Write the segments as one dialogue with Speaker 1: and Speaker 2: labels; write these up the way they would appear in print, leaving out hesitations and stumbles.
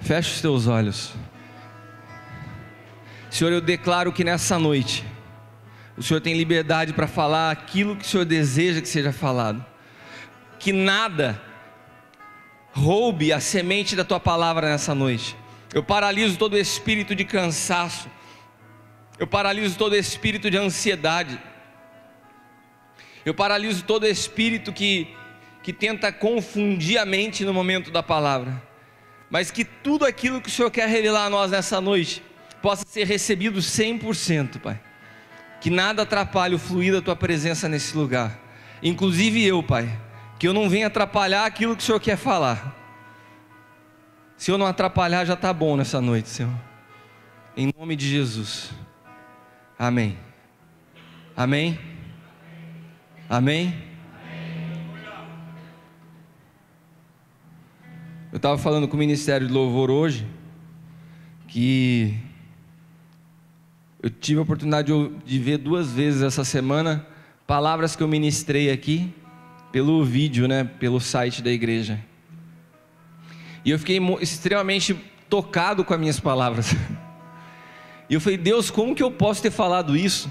Speaker 1: Feche os teus olhos. Senhor, eu declaro que nessa noite o Senhor tem liberdade para falar aquilo que o Senhor deseja que seja falado. Que nada roube a semente da tua palavra nessa noite. Eu paraliso todo espírito de cansaço. Eu paraliso todo espírito de ansiedade. Eu paraliso todo espírito que tenta confundir a mente no momento da palavra. Mas que tudo aquilo que o Senhor quer revelar a nós nessa noite possa ser recebido 100%, Pai. Que nada atrapalhe o fluir da tua presença nesse lugar. Inclusive eu, Pai. Que eu não venha atrapalhar aquilo que o Senhor quer falar. Se eu não atrapalhar, já está bom nessa noite, Senhor. Em nome de Jesus. Amém. Amém. Amém. Eu estava falando com o Ministério de Louvor hoje, que eu tive a oportunidade de ver 2 vezes essa semana palavras que eu ministrei aqui pelo vídeo, né, pelo site da igreja. E eu fiquei extremamente tocado com as minhas palavras. E eu falei, Deus, como que eu posso ter falado isso?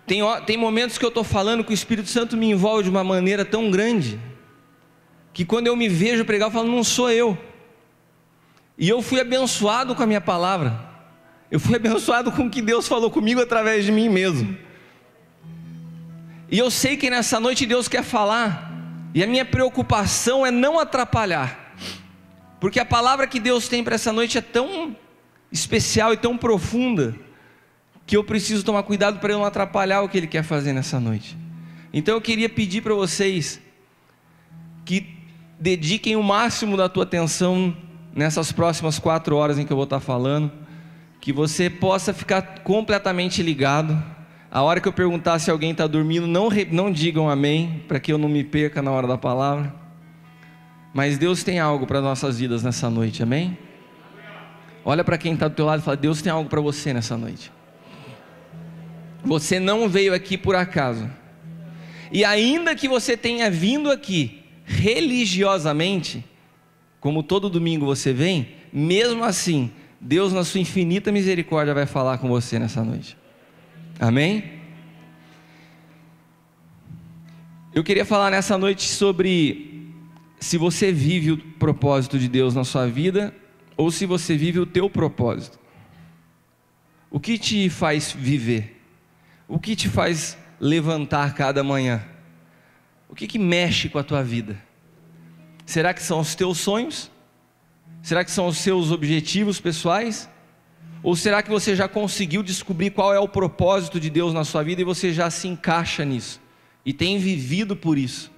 Speaker 1: Tem momentos que eu estou falando que o Espírito Santo me envolve de uma maneira tão grande, que quando eu me vejo pregar, eu falo, não sou eu. E eu fui abençoado com a minha palavra. Eu fui abençoado com o que Deus falou comigo através de mim mesmo. E eu sei que nessa noite Deus quer falar. E a minha preocupação é não atrapalhar. Porque a palavra que Deus tem para essa noite é tão especial e tão profunda, que eu preciso tomar cuidado para eu não atrapalhar o que Ele quer fazer nessa noite. Então eu queria pedir para vocês que dediquem o máximo da tua atenção nessas próximas 4 horas em que eu vou estar falando, que você possa ficar completamente ligado. A hora que eu perguntar se alguém está dormindo, não digam amém, para que eu não me perca na hora da palavra. Mas Deus tem algo para nossas vidas nessa noite, amém? Olha para quem está do teu lado e fala, Deus tem algo para você nessa noite. Você não veio aqui por acaso. E ainda que você tenha vindo aqui religiosamente, como todo domingo você vem, mesmo assim, Deus na sua infinita misericórdia vai falar com você nessa noite. Amém? Eu queria falar nessa noite sobre se você vive o propósito de Deus na sua vida, ou se você vive o teu propósito. O que te faz viver? O que te faz levantar cada manhã? O que mexe com a tua vida? Será que são os teus sonhos? Será que são os seus objetivos pessoais? Ou será que você já conseguiu descobrir qual é o propósito de Deus na sua vida e você já se encaixa nisso? E tem vivido por isso?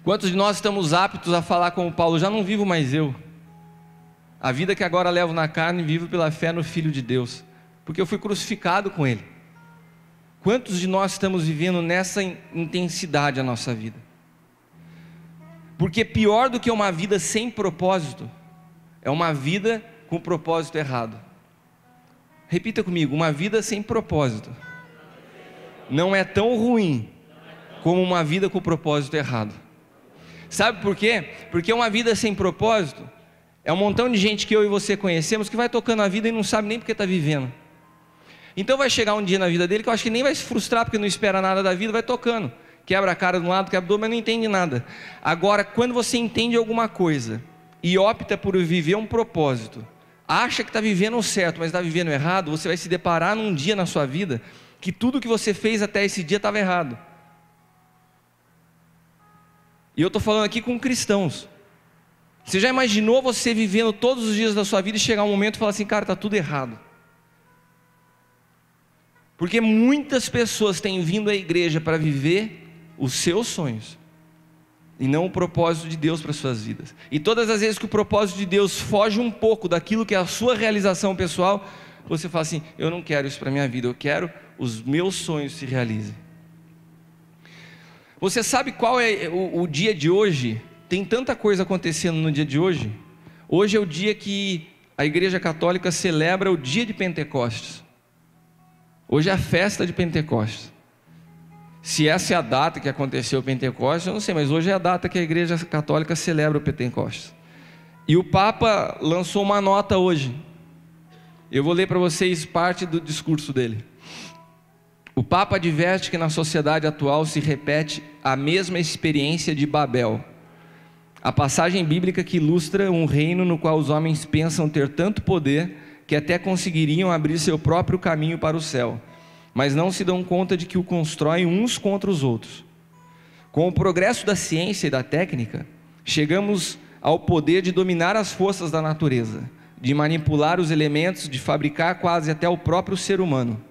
Speaker 1: Quantos de nós estamos aptos a falar como Paulo, já não vivo mais eu. A vida que agora levo na carne, vivo pela fé no Filho de Deus. Porque eu fui crucificado com Ele. Quantos de nós estamos vivendo nessa intensidade a nossa vida? Porque pior do que uma vida sem propósito, é uma vida com propósito errado. Repita comigo, uma vida sem propósito não é tão ruim como uma vida com propósito errado. Sabe por quê? Porque uma vida sem propósito é um montão de gente que eu e você conhecemos que vai tocando a vida e não sabe nem porque está vivendo. Então vai chegar um dia na vida dele que eu acho que nem vai se frustrar porque não espera nada da vida, vai tocando, quebra a cara de um lado, quebra do outro, mas não entende nada. Agora, quando você entende alguma coisa e opta por viver um propósito, acha que está vivendo o certo, mas está vivendo errado, você vai se deparar num dia na sua vida que tudo que você fez até esse dia estava errado. E eu estou falando aqui com cristãos. Você já imaginou você vivendo todos os dias da sua vida e chegar um momento e falar assim, cara, está tudo errado? Porque muitas pessoas têm vindo à igreja para viver os seus sonhos e não o propósito de Deus para as suas vidas. E todas as vezes que o propósito de Deus foge um pouco daquilo que é a sua realização pessoal, você fala assim, eu não quero isso para a minha vida, eu quero os meus sonhos se realizem. Você sabe qual é o dia de hoje? Tem tanta coisa acontecendo no dia de hoje. Hoje é o dia que a Igreja Católica celebra o dia de Pentecostes. Hoje é a festa de Pentecostes. Se essa é a data que aconteceu o Pentecostes, eu não sei, mas hoje é a data que a Igreja Católica celebra o Pentecostes. E o Papa lançou uma nota hoje. Eu vou ler para vocês parte do discurso dele. O Papa adverte que na sociedade atual se repete a mesma experiência de Babel. A passagem bíblica que ilustra um reino no qual os homens pensam ter tanto poder que até conseguiriam abrir seu próprio caminho para o céu, mas não se dão conta de que o constroem uns contra os outros. Com o progresso da ciência e da técnica, chegamos ao poder de dominar as forças da natureza, de manipular os elementos, de fabricar quase até o próprio ser humano.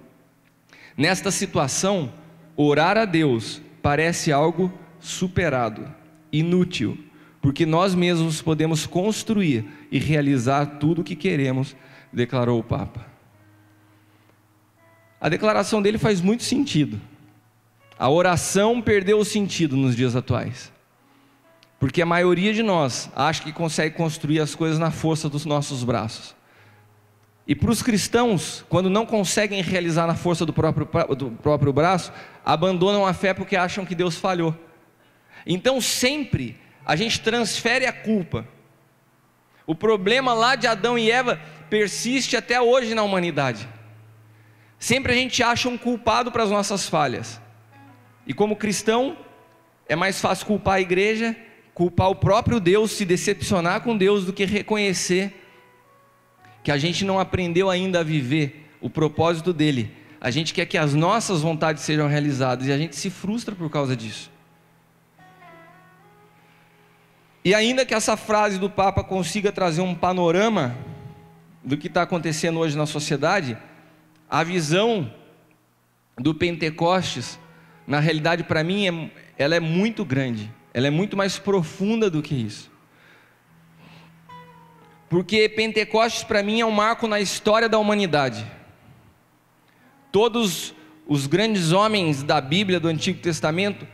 Speaker 1: Nesta situação, orar a Deus parece algo superado, inútil, porque nós mesmos podemos construir e realizar tudo o que queremos, declarou o Papa. A declaração dele faz muito sentido. A oração perdeu o sentido nos dias atuais, porque a maioria de nós acha que consegue construir as coisas na força dos nossos braços. E para os cristãos, quando não conseguem realizar na força do próprio braço, abandonam a fé porque acham que Deus falhou. Então sempre a gente transfere a culpa. O problema lá de Adão e Eva persiste até hoje na humanidade. Sempre a gente acha um culpado para as nossas falhas. E como cristão, é mais fácil culpar a igreja, culpar o próprio Deus, se decepcionar com Deus, do que reconhecer que a gente não aprendeu ainda a viver o propósito dele. A gente quer que as nossas vontades sejam realizadas e a gente se frustra por causa disso. E ainda que essa frase do Papa consiga trazer um panorama do que está acontecendo hoje na sociedade, a visão do Pentecostes, na realidade, para mim, ela é muito grande, ela é muito mais profunda do que isso. Porque Pentecostes, para mim, é um marco na história da humanidade. Todos os grandes homens da Bíblia, do Antigo Testamento,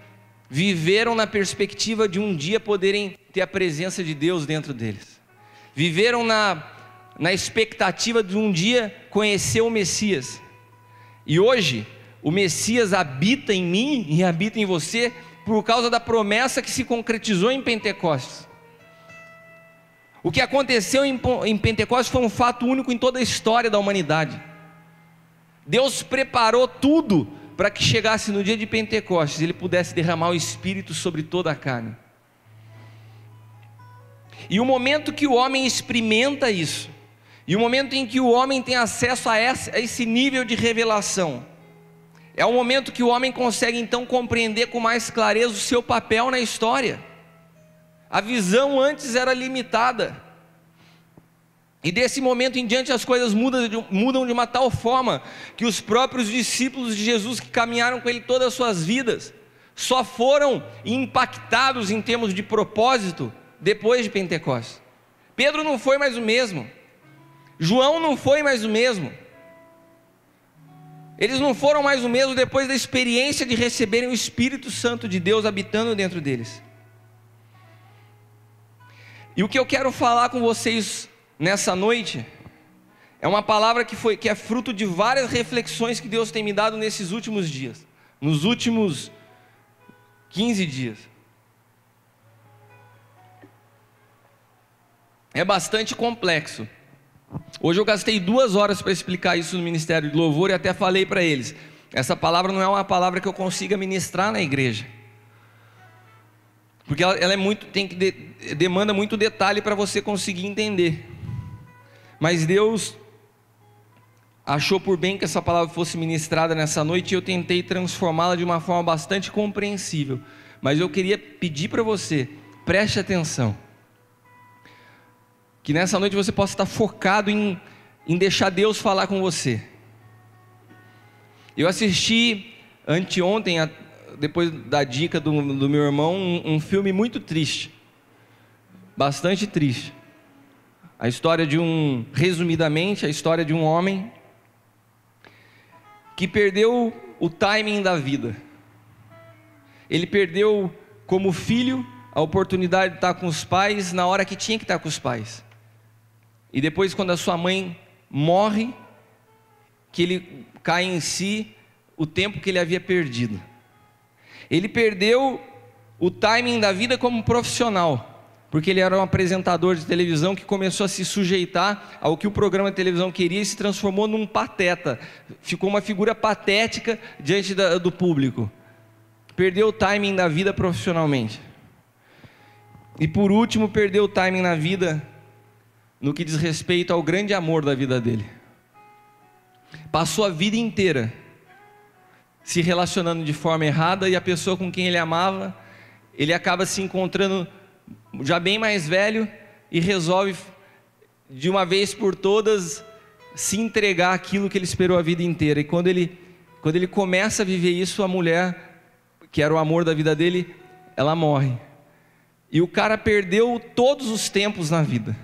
Speaker 1: viveram na perspectiva de um dia poderem ter a presença de Deus dentro deles. Viveram na expectativa de um dia conhecer o Messias. E hoje, o Messias habita em mim e habita em você por causa da promessa que se concretizou em Pentecostes. O que aconteceu em Pentecostes foi um fato único em toda a história da humanidade. Deus preparou tudo para que chegasse no dia de Pentecostes, Ele pudesse derramar o Espírito sobre toda a carne. E o momento que o homem experimenta isso, e o momento em que o homem tem acesso a esse nível de revelação, é o momento que o homem consegue então compreender com mais clareza o seu papel na história. A visão antes era limitada, e desse momento em diante as coisas mudam de uma tal forma, que os próprios discípulos de Jesus que caminharam com Ele todas as suas vidas, só foram impactados em termos de propósito depois de Pentecostes. Pedro não foi mais o mesmo, João não foi mais o mesmo, eles não foram mais o mesmo depois da experiência de receberem o Espírito Santo de Deus habitando dentro deles. E o que eu quero falar com vocês nessa noite é uma palavra que é fruto de várias reflexões que Deus tem me dado nesses últimos dias, nos últimos 15 dias. É bastante complexo. Hoje eu gastei 2 horas para explicar isso no Ministério de Louvor e até falei para eles: essa palavra não é uma palavra que eu consiga ministrar na igreja, porque ela é muito, demanda muito detalhe para você conseguir entender. Mas Deus achou por bem que essa palavra fosse ministrada nessa noite, e eu tentei transformá-la de uma forma bastante compreensível. Mas eu queria pedir para você, preste atenção, que nessa noite você possa estar focado em deixar Deus falar com você. Eu assisti anteontem, depois da dica do meu irmão, um filme muito triste, bastante triste. A história resumidamente, a história de um homem que perdeu o timing da vida. Ele perdeu como filho a oportunidade de estar com os pais na hora que tinha que estar com os pais. E depois, quando a sua mãe morre, que ele cai em si o tempo que ele havia perdido. Ele perdeu o timing da vida como profissional, porque ele era um apresentador de televisão que começou a se sujeitar ao que o programa de televisão queria e se transformou num pateta. Ficou uma figura patética diante do público. Perdeu o timing da vida profissionalmente. E por último, perdeu o timing na vida no que diz respeito ao grande amor da vida dele. Passou a vida inteira se relacionando de forma errada, e a pessoa com quem ele amava, ele acaba se encontrando já bem mais velho e resolve de uma vez por todas se entregar àquilo que ele esperou a vida inteira. E quando ele começa a viver isso, a mulher, que era o amor da vida dele, ela morre. E o cara perdeu todos os tempos na vida.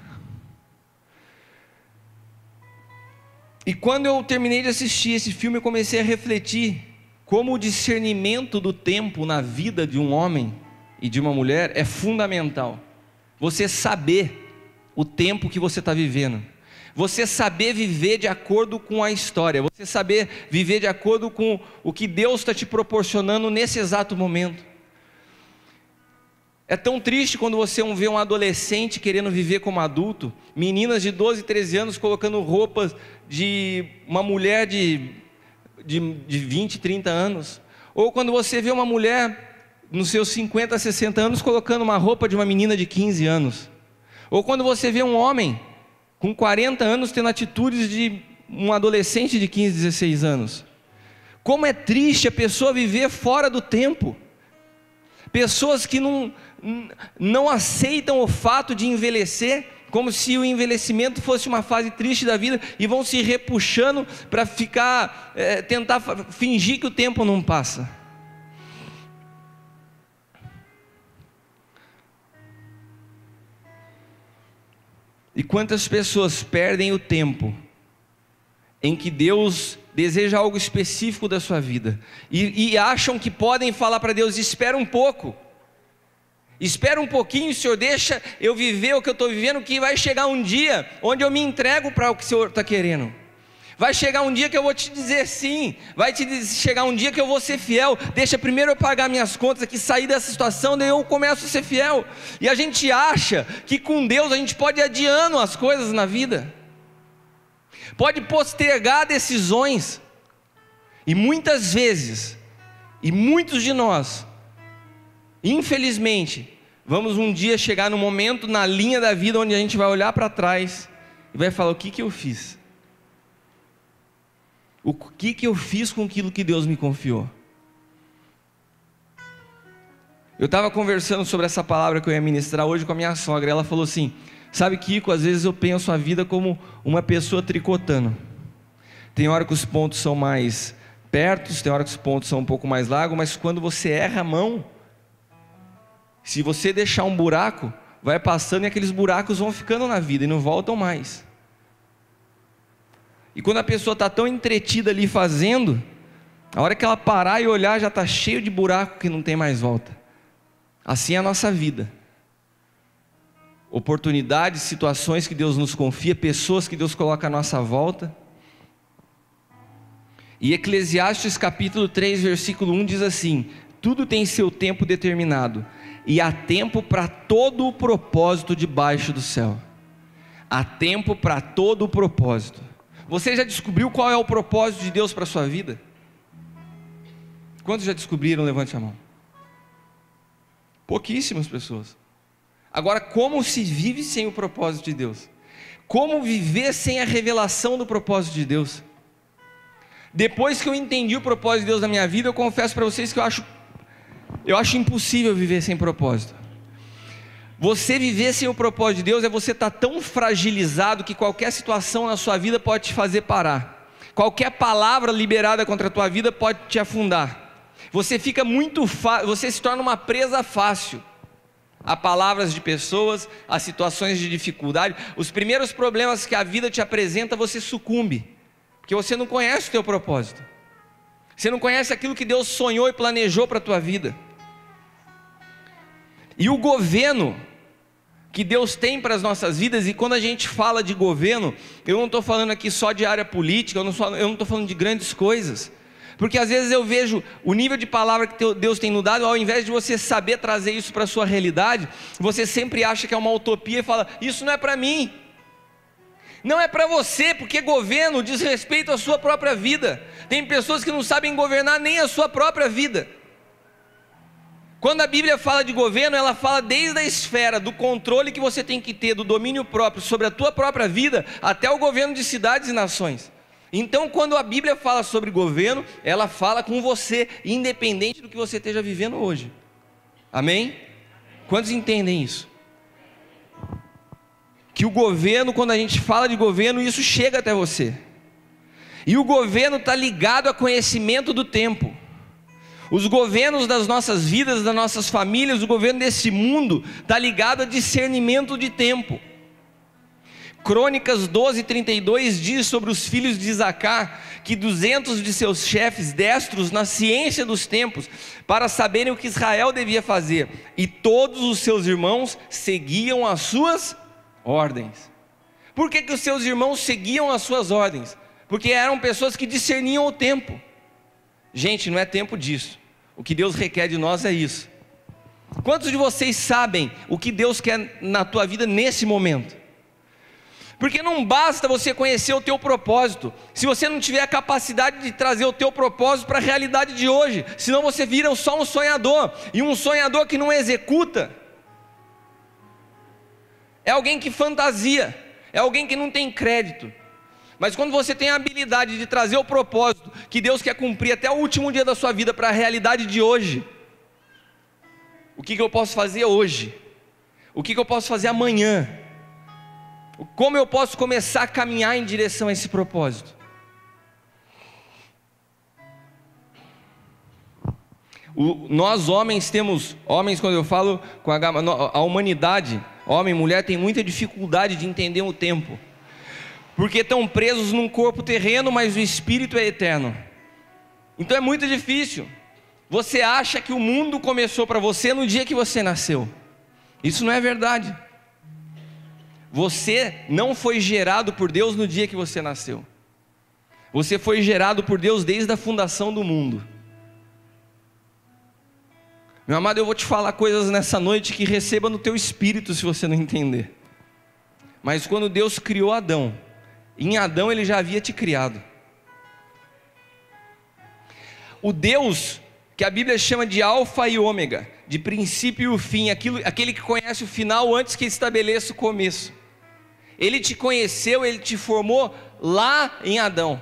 Speaker 1: E quando eu terminei de assistir esse filme, eu comecei a refletir como o discernimento do tempo na vida de um homem e de uma mulher é fundamental. Você saber o tempo que você está vivendo, você saber viver de acordo com a história, você saber viver de acordo com o que Deus está te proporcionando nesse exato momento. É tão triste quando você vê um adolescente querendo viver como adulto, meninas de 12, 13 anos colocando roupas de uma mulher de 20, 30 anos, ou quando você vê uma mulher nos seus 50, 60 anos colocando uma roupa de uma menina de 15 anos, ou quando você vê um homem com 40 anos tendo atitudes de um adolescente de 15, 16 anos. Como é triste a pessoa viver fora do tempo. Pessoas que não aceitam o fato de envelhecer, como se o envelhecimento fosse uma fase triste da vida, e vão se repuxando para tentar fingir que o tempo não passa. E quantas pessoas perdem o tempo em que Deus deseja algo específico da sua vida, e acham que podem falar para Deus: espera um pouco, espera um pouquinho, Senhor, deixa eu viver o que eu estou vivendo, que vai chegar um dia onde eu me entrego para o que o Senhor está querendo. Vai chegar um dia que eu vou te dizer sim, chegar um dia que eu vou ser fiel. Deixa primeiro eu pagar minhas contas aqui, sair dessa situação, daí eu começo a ser fiel. E a gente acha que com Deus a gente pode ir adiando as coisas na vida, pode postergar decisões, e muitas vezes, e muitos de nós, infelizmente, vamos um dia chegar no momento na linha da vida onde a gente vai olhar para trás e vai falar: o que eu fiz? O que eu fiz com aquilo que Deus me confiou? Eu estava conversando sobre essa palavra que eu ia ministrar hoje com a minha sogra. Ela falou assim: sabe, Kiko, às vezes eu penso a vida como uma pessoa tricotando. Tem hora que os pontos são mais perto, tem hora que os pontos são um pouco mais largos, mas quando você erra a mão, se você deixar um buraco, vai passando e aqueles buracos vão ficando na vida e não voltam mais. E quando a pessoa está tão entretida ali fazendo, a hora que ela parar e olhar, já está cheio de buraco que não tem mais volta. Assim é a nossa vida. Oportunidades, situações que Deus nos confia, pessoas que Deus coloca à nossa volta. E Eclesiastes capítulo 3, versículo 1 diz assim: tudo tem seu tempo determinado, e há tempo para todo o propósito debaixo do céu. Há tempo para todo o propósito. Você já descobriu qual é o propósito de Deus para a sua vida? Quantos já descobriram? Levante a mão. Pouquíssimas pessoas. Agora, como se vive sem o propósito de Deus? Como viver sem a revelação do propósito de Deus? Depois que eu entendi o propósito de Deus na minha vida, eu confesso para vocês que eu acho impossível viver sem propósito. Você viver sem o propósito de Deus é você estar tão fragilizado que qualquer situação na sua vida pode te fazer parar. Qualquer palavra liberada contra a tua vida pode te afundar. Você fica você se torna uma presa fácil a palavras de pessoas, a situações de dificuldade. Os primeiros problemas que a vida te apresenta, você sucumbe, porque você não conhece o teu propósito. Você não conhece aquilo que Deus sonhou e planejou para a tua vida. E o governo que Deus tem para as nossas vidas, e quando a gente fala de governo, eu não estou falando aqui só de área política, eu não estou falando de grandes coisas, Porque às vezes eu vejo o nível de palavra que Deus tem nos dado, ao invés de você saber trazer isso para a sua realidade, você sempre acha que é uma utopia e fala, isso não é para mim. Não é para você, porque governo diz respeito à sua própria vida. Tem pessoas que não sabem governar nem a sua própria vida. Quando a Bíblia fala de governo, ela fala desde a esfera do controle que você tem que ter, do domínio próprio sobre a tua própria vida, até o governo de cidades e nações. Então, quando a Bíblia fala sobre governo, ela fala com você, independente do que você esteja vivendo hoje. Amém? Quantos entendem isso? Que o governo, quando a gente fala de governo, isso chega até você. E o governo está ligado a conhecimento do tempo. Os governos das nossas vidas, das nossas famílias, o governo desse mundo está ligado a discernimento de tempo. Crônicas 12:32 diz sobre os filhos de Isacar, que 200 de seus chefes destros na ciência dos tempos, para saberem o que Israel devia fazer, e todos os seus irmãos seguiam as suas ordens. Por que os seus irmãos seguiam as suas ordens? Porque eram pessoas que discerniam o tempo. Gente, não é tempo disso. O que Deus requer de nós é isso. Quantos de vocês sabem o que Deus quer na tua vida nesse momento? Porque não basta você conhecer o teu propósito, se você não tiver a capacidade de trazer o teu propósito para a realidade de hoje, senão você vira só um sonhador, e um sonhador que não executa, é alguém que fantasia, é alguém que não tem crédito. Mas quando você tem a habilidade de trazer o propósito que Deus quer cumprir até o último dia da sua vida para a realidade de hoje, o que eu posso fazer hoje? O que eu posso fazer amanhã? Como eu posso começar a caminhar em direção a esse propósito? Nós homens temos, homens quando eu falo com a humanidade, homem e mulher tem muita dificuldade de entender o tempo, porque estão presos num corpo terreno, mas o espírito é eterno. Então é muito difícil. Você acha que o mundo começou para você no dia que você nasceu. Isso não é verdade. Você não foi gerado por Deus no dia que você nasceu. Você foi gerado por Deus desde a fundação do mundo. Meu amado, eu vou te falar coisas nessa noite que receba no teu espírito se você não entender. Mas quando Deus criou Adão, em Adão Ele já havia te criado. O Deus que a Bíblia chama de Alfa e Ômega, de princípio e o fim, aquele que conhece o final antes que estabeleça o começo. Ele te conheceu, Ele te formou lá em Adão,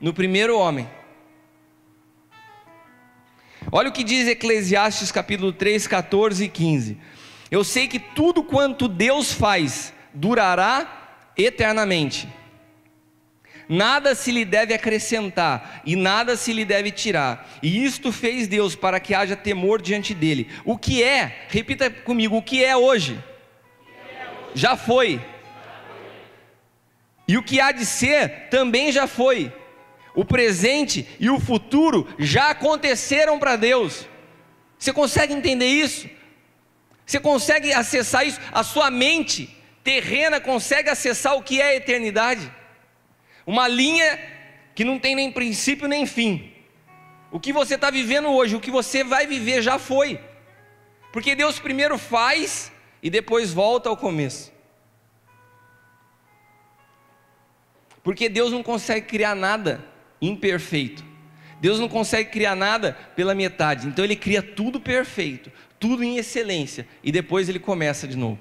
Speaker 1: no primeiro homem. Olha o que diz Eclesiastes capítulo 3, 14 e 15. Eu sei que tudo quanto Deus faz durará eternamente. Nada se lhe deve acrescentar e nada se lhe deve tirar. E isto fez Deus para que haja temor diante dele. O que é? Repita comigo, o que é hoje? Já foi. E o que há de ser também já foi. O presente e o futuro já aconteceram para Deus. Você consegue entender isso? Você consegue acessar isso? A sua mente terrena consegue acessar o que é a eternidade? Uma linha que não tem nem princípio nem fim. O que você está vivendo hoje, o que você vai viver já foi. Porque Deus primeiro faz e depois volta ao começo. Porque Deus não consegue criar nada imperfeito. Deus não consegue criar nada pela metade. Então Ele cria tudo perfeito, tudo em excelência, e depois Ele começa de novo.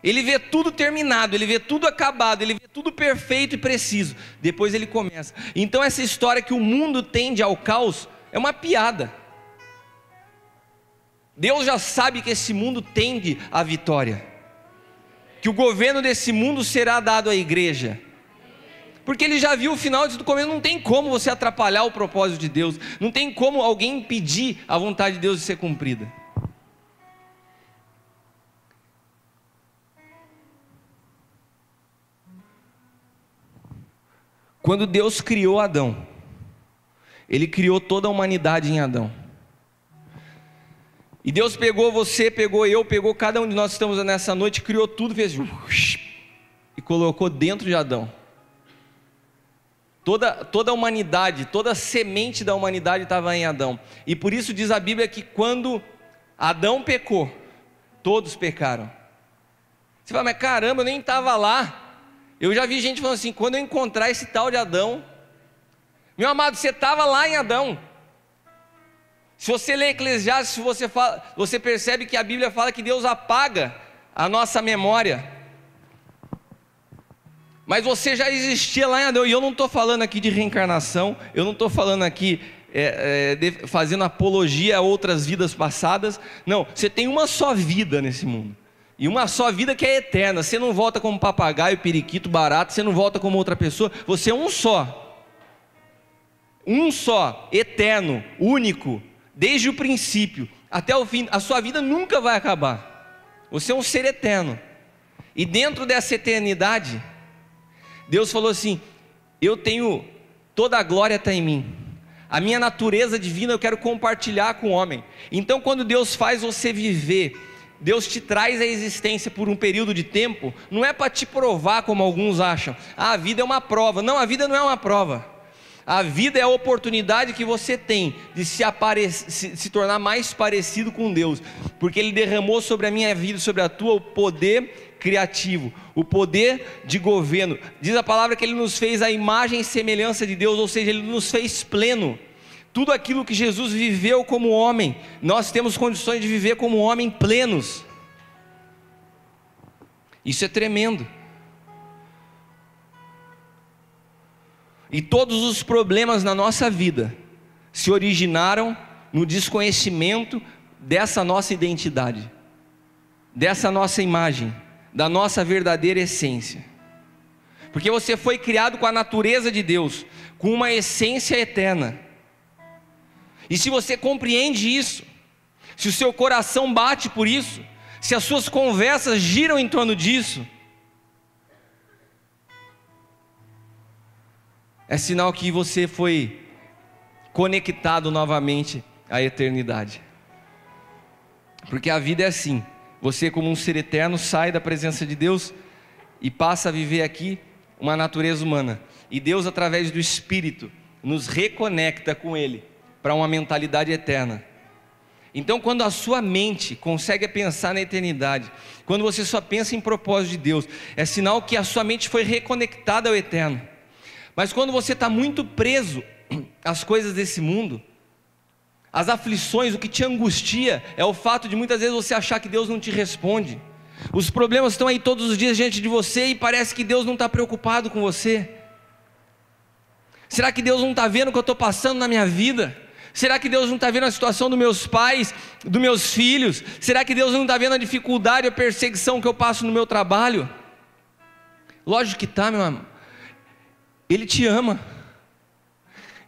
Speaker 1: Ele vê tudo terminado, Ele vê tudo acabado, Ele vê tudo perfeito e preciso, depois Ele começa. Então essa história que o mundo tende ao caos é uma piada. Deus já sabe que esse mundo tende à vitória, que o governo desse mundo será dado à igreja, porque Ele já viu o final de tudo começo. Não tem como você atrapalhar o propósito de Deus, não tem como alguém impedir a vontade de Deus de ser cumprida. Quando Deus criou Adão, Ele criou toda a humanidade em Adão. E Deus pegou você, pegou eu, pegou cada um de nós que estamos nessa noite, criou tudo, fez e colocou dentro de Adão. Toda a humanidade, toda a semente da humanidade estava em Adão. E por isso diz a Bíblia que quando Adão pecou, todos pecaram. Você fala, mas caramba, eu nem estava lá. Eu já vi gente falando assim, quando eu encontrar esse tal de Adão, meu amado, você estava lá em Adão. Se você lê Eclesiastes, você percebe que a Bíblia fala que Deus apaga a nossa memória. Mas você já existia lá em Adão. E eu não estou falando aqui de reencarnação, eu não estou falando aqui fazendo apologia a outras vidas passadas. Não, você tem uma só vida nesse mundo. E uma só vida que é eterna. Você não volta como papagaio, periquito, barata, você não volta como outra pessoa. Você é um só. Um só, eterno, único, desde o princípio até o fim. A sua vida nunca vai acabar. Você é um ser eterno. E dentro dessa eternidade, Deus falou assim, eu tenho, toda a glória está em mim, a minha natureza divina eu quero compartilhar com o homem. Então quando Deus faz você viver, Deus te traz à existência por um período de tempo, não é para te provar como alguns acham, a vida é uma prova. Não, a vida não é uma prova, a vida é a oportunidade que você tem de se tornar mais parecido com Deus, porque Ele derramou sobre a minha vida, sobre a tua, o poder criativo, o poder de governo. Diz a palavra que Ele nos fez a imagem e semelhança de Deus, ou seja, Ele nos fez pleno. Tudo aquilo que Jesus viveu como homem, nós temos condições de viver como homem plenos. Isso é tremendo. E todos os problemas na nossa vida se originaram no desconhecimento dessa nossa identidade, dessa nossa imagem, da nossa verdadeira essência. Porque você foi criado com a natureza de Deus, com uma essência eterna. E se você compreende isso, se o seu coração bate por isso, se as suas conversas giram em torno disso, é sinal que você foi conectado novamente à eternidade. Porque a vida é assim. Você, como um ser eterno, sai da presença de Deus e passa a viver aqui uma natureza humana. E Deus, através do Espírito, nos reconecta com Ele para uma mentalidade eterna. Então, quando a sua mente consegue pensar na eternidade, quando você só pensa em propósito de Deus, é sinal que a sua mente foi reconectada ao eterno. Mas quando você está muito preso às coisas desse mundo, as aflições, o que te angustia é o fato de muitas vezes você achar que Deus não te responde. Os problemas estão aí todos os dias diante de você e parece que Deus não está preocupado com você. Será que Deus não está vendo o que eu estou passando na minha vida? Será que Deus não está vendo a situação dos meus pais, dos meus filhos? Será que Deus não está vendo a dificuldade, a perseguição que eu passo no meu trabalho? Lógico que está, meu amor. Ele te ama.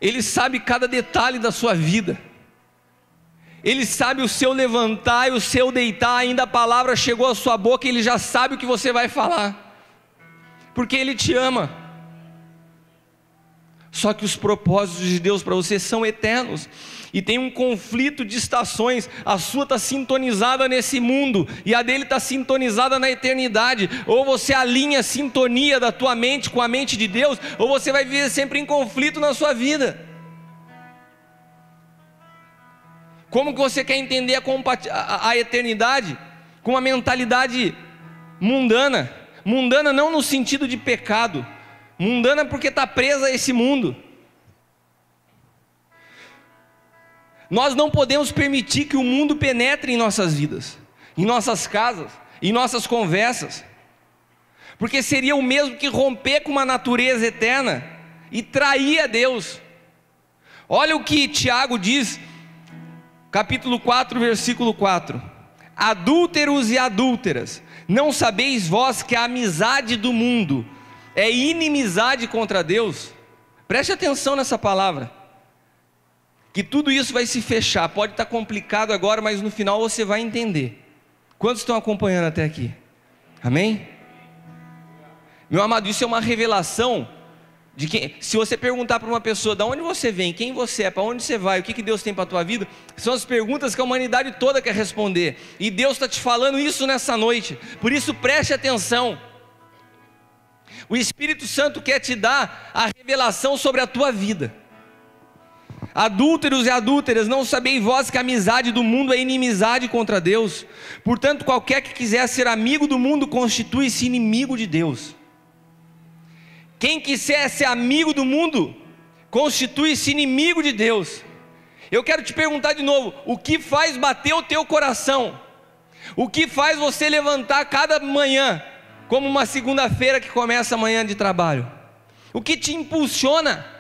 Speaker 1: Ele sabe cada detalhe da sua vida. Ele sabe o seu levantar e o seu deitar. Ainda a palavra chegou à sua boca, Ele já sabe o que você vai falar, porque Ele te ama. Só que os propósitos de Deus para você são eternos. E tem um conflito de estações. A sua está sintonizada nesse mundo e a dele está sintonizada na eternidade. Ou você alinha a sintonia da tua mente com a mente de Deus, ou você vai viver sempre em conflito na sua vida. Como que você quer entender a eternidade com uma mentalidade mundana? Mundana não no sentido de pecado, mundana porque está presa a esse mundo. Nós não podemos permitir que o mundo penetre em nossas vidas, em nossas casas, em nossas conversas, porque seria o mesmo que romper com uma natureza eterna e trair a Deus. Olha o que Tiago diz, capítulo 4, versículo 4: adúlteros e adúlteras, não sabeis vós que a amizade do mundo é inimizade contra Deus? Preste atenção nessa palavra, que tudo isso vai se fechar. Pode estar complicado agora, mas no final você vai entender. Quantos estão acompanhando até aqui? Amém? Meu amado, isso é uma revelação de que, se você perguntar para uma pessoa, de onde você vem, quem você é, para onde você vai, o que Deus tem para a tua vida, são as perguntas que a humanidade toda quer responder, e Deus está te falando isso nessa noite. Por isso preste atenção, O Espírito Santo quer te dar a revelação sobre a tua vida. Adúlteros e adúlteras, não sabeis vós que a amizade do mundo é inimizade contra Deus? Portanto, qualquer que quiser ser amigo do mundo, constitui-se inimigo de Deus. Quem quiser ser amigo do mundo, constitui-se inimigo de Deus. Eu quero te perguntar de novo, o que faz bater o teu coração? O que faz você levantar cada manhã, como uma segunda-feira que começa a manhã de trabalho? O que te impulsiona?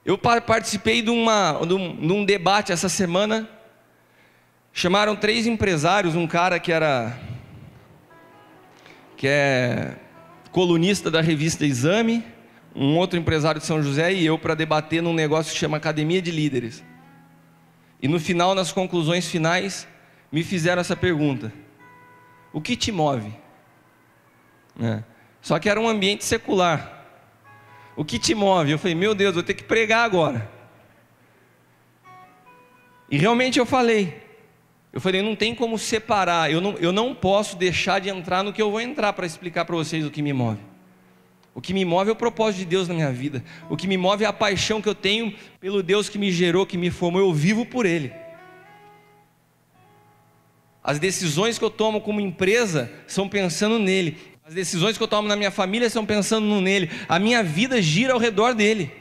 Speaker 1: Eu participei de um debate essa semana. Chamaram 3 empresários, um cara que é colunista da revista Exame, um outro empresário de São José e eu, para debater num negócio que chama Academia de Líderes. E no final, nas conclusões finais, me fizeram essa pergunta: o que te move? Só que era um ambiente secular. O que te move? Eu falei, meu Deus, vou ter que pregar agora. E realmente eu falei, não tem como separar, eu não posso deixar de entrar no que eu vou entrar para explicar para vocês o que me move. O que me move é o propósito de Deus na minha vida. O que me move é a paixão que eu tenho pelo Deus que me gerou, que me formou. Eu vivo por Ele. As decisões que eu tomo como empresa são pensando nele. As decisões que eu tomo na minha família são pensando nele. A minha vida gira ao redor dele.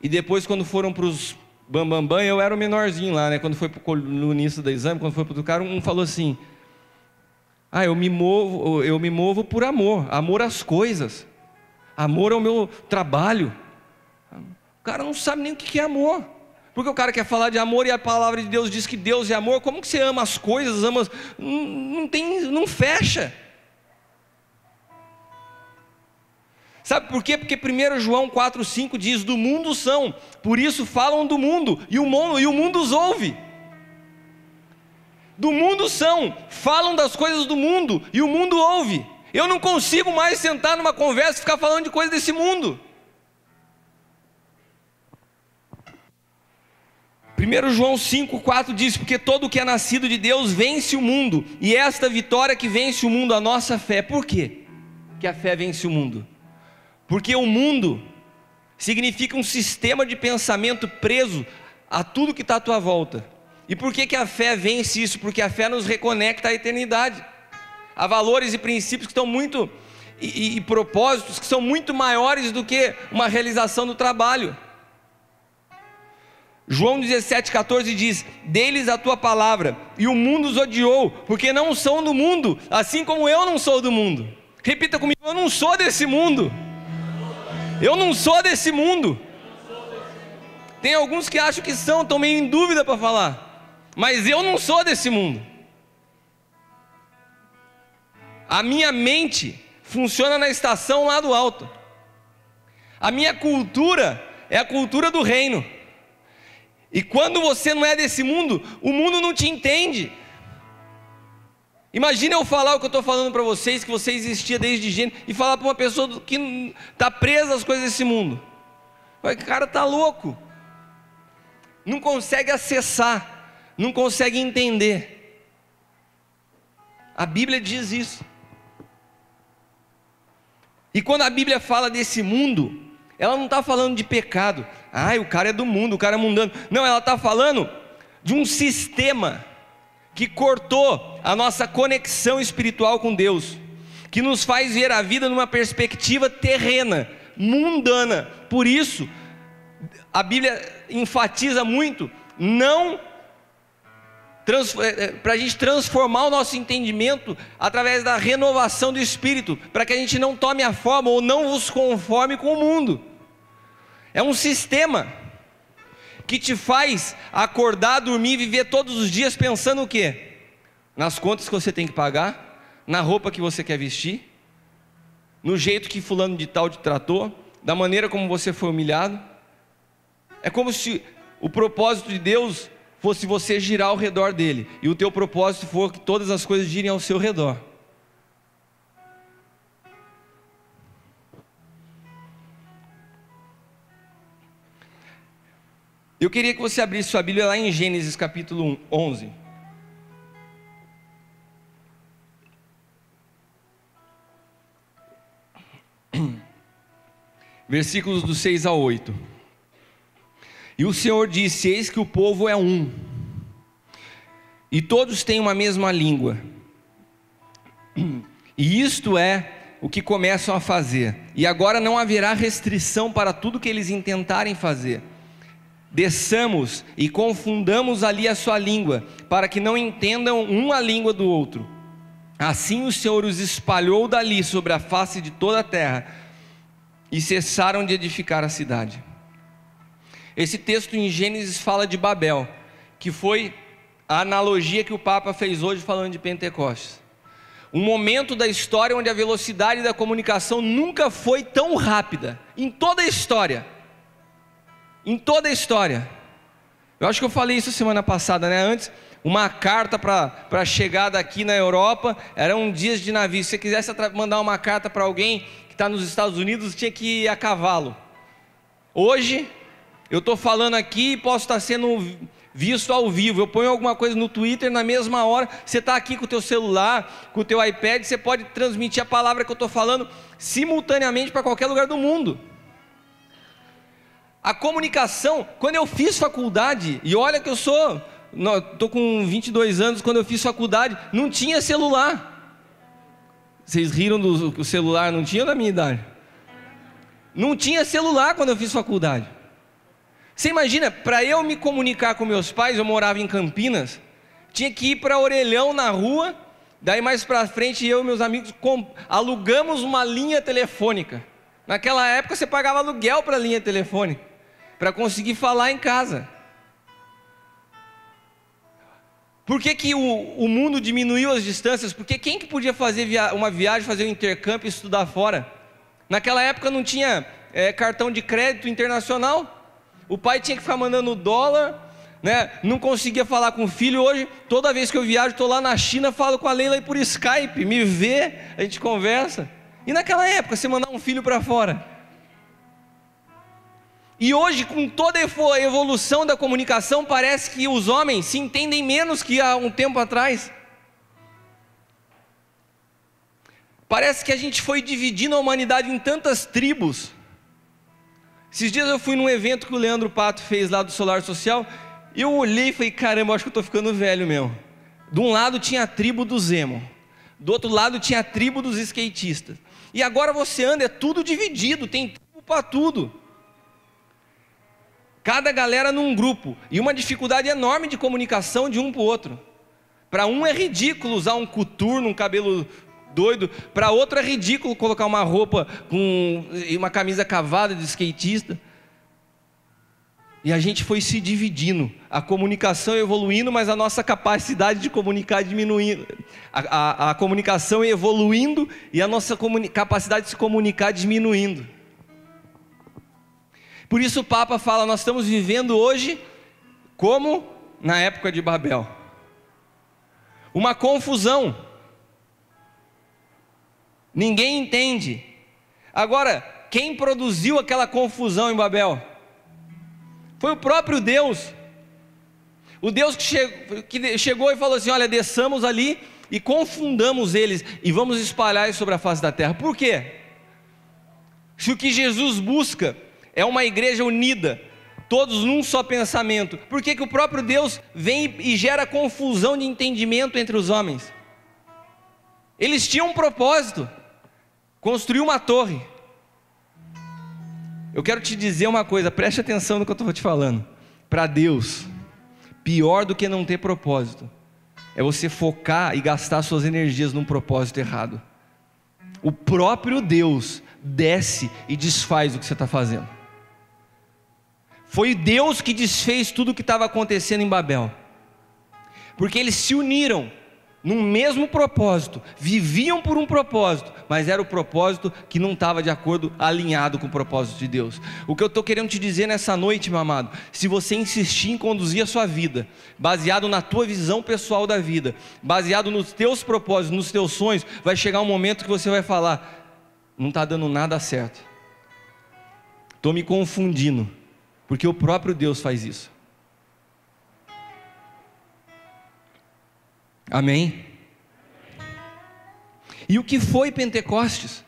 Speaker 1: E depois, quando foram para os bambambam, eu era o menorzinho lá, né? Quando foi para o colunista da Exame, quando foi para o outro cara, um falou assim: eu me movo por amor. Amor às coisas. Amor ao meu trabalho. O cara não sabe nem o que é amor. Porque o cara quer falar de amor e a palavra de Deus diz que Deus é amor. Como que você ama as coisas? Não fecha. Sabe por quê? Porque 1 João 4,5 diz: do mundo são, por isso falam do mundo, e o mundo os ouve. Do mundo são, falam das coisas do mundo, e o mundo ouve. Eu não consigo mais sentar numa conversa e ficar falando de coisas desse mundo. 1 João 5,4 diz: porque todo o que é nascido de Deus vence o mundo, e esta vitória que vence o mundo, a nossa fé. Por quê que a fé vence o mundo? Porque o mundo significa um sistema de pensamento preso a tudo que está à tua volta. E por que a fé vence isso? Porque a fé nos reconecta à eternidade, a valores e princípios que estão muito, e propósitos que são muito maiores do que uma realização do trabalho. João 17,14 diz: deles a tua palavra, e o mundo os odiou, porque não são do mundo, assim como eu não sou do mundo. Repita comigo: eu não sou desse mundo. Eu não sou desse mundo. Tem alguns que acham que são, estão meio em dúvida para falar, mas eu não sou desse mundo. A minha mente funciona na estação lá do alto. A minha cultura é a cultura do reino. E quando você não é desse mundo, o mundo não te entende. Imagina eu falar o que eu estou falando para vocês, que você existia desde gênero, e falar para uma pessoa que está presa às coisas desse mundo. O cara está louco. Não consegue acessar, não consegue entender. A Bíblia diz isso. E quando a Bíblia fala desse mundo, ela não está falando de pecado. O cara é do mundo, o cara é mundano. Não, ela está falando de um sistema que cortou a nossa conexão espiritual com Deus, que nos faz ver a vida numa perspectiva terrena, mundana. Por isso, a Bíblia enfatiza muito, para a gente transformar o nosso entendimento através da renovação do Espírito, para que a gente não tome a forma ou não vos conforme com o mundo. É um sistema que te faz acordar, dormir e viver todos os dias pensando o quê? Nas contas que você tem que pagar, na roupa que você quer vestir, no jeito que fulano de tal te tratou, da maneira como você foi humilhado. É como se o propósito de Deus fosse você girar ao redor dele, e o teu propósito for que todas as coisas girem ao seu redor. Eu queria que você abrisse sua Bíblia lá em Gênesis capítulo 11. versículos do 6 ao 8. E o Senhor disse: eis que o povo é um, e todos têm uma mesma língua, e isto é o que começam a fazer, e agora não haverá restrição para tudo que eles intentarem fazer. Desçamos e confundamos ali a sua língua, para que não entendam um a língua do outro. Assim o Senhor os espalhou dali sobre a face de toda a terra, e cessaram de edificar a cidade. Esse texto em Gênesis fala de Babel, que foi a analogia que o Papa fez hoje falando de Pentecostes. Um momento da história onde a velocidade da comunicação nunca foi tão rápida, em toda a história. Em toda a história. Eu acho que eu falei isso semana passada, né? Antes, uma carta para chegar daqui na Europa, eram dias de navio. Se você quisesse mandar uma carta para alguém que está nos Estados Unidos, tinha que ir a cavalo. Hoje, eu estou falando aqui e posso estar sendo visto ao vivo. Eu ponho alguma coisa no Twitter, na mesma hora, você está aqui com o teu celular, com o teu iPad, você pode transmitir a palavra que eu estou falando simultaneamente para qualquer lugar do mundo. A comunicação, quando eu fiz faculdade, e olha que eu estou com 22 anos, quando eu fiz faculdade, não tinha celular. Vocês riram do celular, não tinha da minha idade. Não tinha celular quando eu fiz faculdade. Você imagina, para eu me comunicar com meus pais, eu morava em Campinas, tinha que ir para Orelhão na rua, daí mais para frente eu e meus amigos alugamos uma linha telefônica. Naquela época você pagava aluguel para a linha telefônica, para conseguir falar em casa. Por que o mundo diminuiu as distâncias? Porque quem que podia fazer uma viagem, fazer um intercâmbio e estudar fora? Naquela época não tinha cartão de crédito internacional. O pai tinha que ficar mandando dólar, né? Não conseguia falar com o filho. Hoje, toda vez que eu viajo, estou lá na China, falo com a Leila aí por Skype, me vê, a gente conversa. E naquela época, você mandar um filho para fora. E hoje, com toda a evolução da comunicação, parece que os homens se entendem menos que há um tempo atrás. Parece que a gente foi dividindo a humanidade em tantas tribos. Esses dias eu fui num evento que o Leandro Pato fez lá do Solar Social, e eu olhei e falei, caramba, acho que eu estou ficando velho mesmo. De um lado tinha a tribo dos emo, do outro lado tinha a tribo dos skatistas. E agora você anda, é tudo dividido, tem tribo para tudo. Cada galera num grupo, e uma dificuldade enorme de comunicação de um para o outro. Para um é ridículo usar um coturno, um cabelo doido, para outro é ridículo colocar uma roupa com uma camisa cavada de skatista. E a gente foi se dividindo, a comunicação evoluindo, mas a nossa capacidade de comunicar diminuindo, a comunicação evoluindo e a nossa capacidade de se comunicar diminuindo. Por isso o Papa fala, nós estamos vivendo hoje como na época de Babel. Uma confusão. Ninguém entende. Agora, quem produziu aquela confusão em Babel? Foi o próprio Deus. O Deus que chegou e falou assim, olha, desçamos ali e confundamos eles e vamos espalhar isso sobre a face da terra. Por quê? Se o que Jesus busca é uma igreja unida, todos num só pensamento, por que o próprio Deus vem e gera confusão de entendimento entre os homens? Eles tinham um propósito, construir uma torre. Eu quero te dizer uma coisa, preste atenção no que eu estou te falando. Para Deus, pior do que não ter propósito, é você focar e gastar suas energias num propósito errado. O próprio Deus desce e desfaz o que você está fazendo. Foi Deus que desfez tudo o que estava acontecendo em Babel, porque eles se uniram num mesmo propósito, viviam por um propósito, mas era o propósito que não estava de acordo, alinhado com o propósito de Deus. O que eu estou querendo te dizer nessa noite, meu amado, se você insistir em conduzir a sua vida, baseado na tua visão pessoal da vida, baseado nos teus propósitos, nos teus sonhos, vai chegar um momento que você vai falar, não está dando nada certo, estou me confundindo, porque o próprio Deus faz isso. Amém? E o que foi Pentecostes?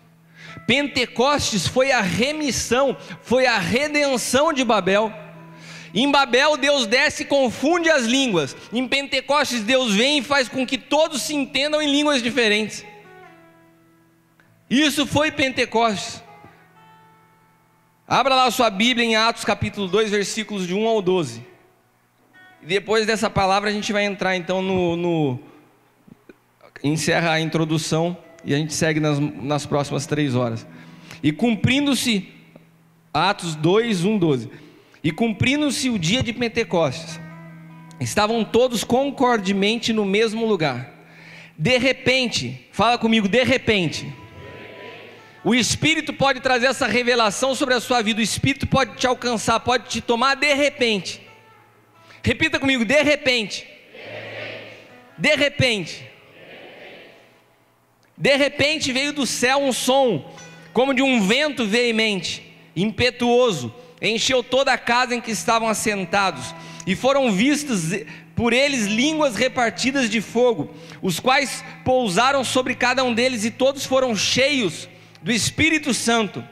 Speaker 1: Pentecostes foi a remissão, foi a redenção de Babel. Em Babel Deus desce e confunde as línguas. Em Pentecostes Deus vem e faz com que todos se entendam em línguas diferentes. Isso foi Pentecostes. Abra lá a sua Bíblia em Atos capítulo 2, versículos de 1 ao 12. E depois dessa palavra a gente vai entrar então encerra a introdução e a gente segue nas próximas 3 horas. E cumprindo-se, Atos 2, 1, 12. E cumprindo-se o dia de Pentecostes, estavam todos concordemente no mesmo lugar. De repente, fala comigo, de repente. O Espírito pode trazer essa revelação sobre a sua vida. O Espírito pode te alcançar, pode te tomar de repente. Repita comigo, de repente. De repente. De repente veio do céu um som, como de um vento veemente, impetuoso, encheu toda a casa em que estavam assentados, e foram vistas por eles línguas repartidas de fogo, os quais pousaram sobre cada um deles, e todos foram cheios do Espírito Santo,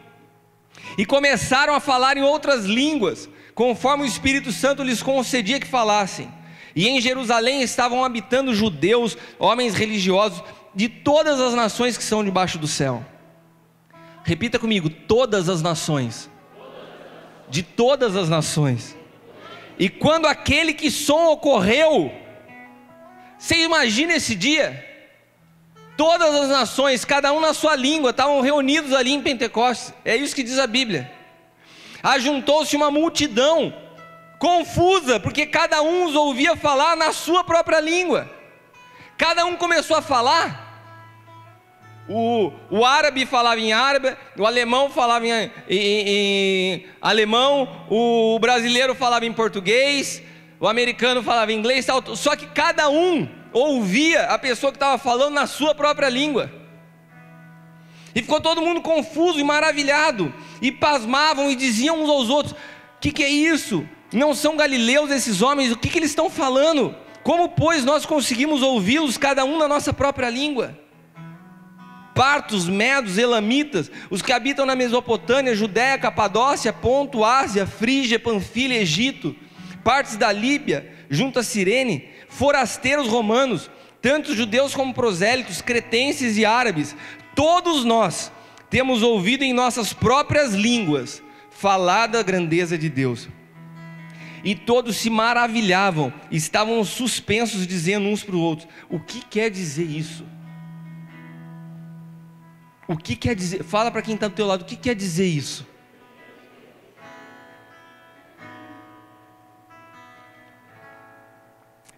Speaker 1: e começaram a falar em outras línguas, conforme o Espírito Santo lhes concedia que falassem. E em Jerusalém estavam habitando judeus, homens religiosos, de todas as nações que são debaixo do céu. Repita comigo, todas as nações. De todas as nações. E quando aquele que som ocorreu, você imagina esse dia? Todas as nações, cada um na sua língua, estavam reunidos ali em Pentecostes. É isso que diz a Bíblia. Ajuntou-se uma multidão confusa, porque cada um os ouvia falar na sua própria língua. Cada um começou a falar. O árabe falava em árabe, o alemão falava em alemão, o brasileiro falava em português, o americano falava em inglês, só que cada um ouvia a pessoa que estava falando na sua própria língua. E ficou todo mundo confuso e maravilhado, e pasmavam e diziam uns aos outros: que é isso? Não são galileus esses homens? O que eles estão falando? Como, pois, nós conseguimos ouvi-los, cada um na nossa própria língua? Partos, medos, elamitas, os que habitam na Mesopotâmia, Judéia, Capadócia, Ponto, Ásia, Frígia, Panfilha, Egito, partes da Líbia, junto a Cirene, forasteiros romanos, tanto judeus como prosélitos, cretenses e árabes, todos nós temos ouvido em nossas próprias línguas falar da grandeza de Deus. E todos se maravilhavam, estavam suspensos, dizendo uns para os outros: o que quer dizer isso? O que quer dizer? Fala para quem está do teu lado, o que quer dizer isso?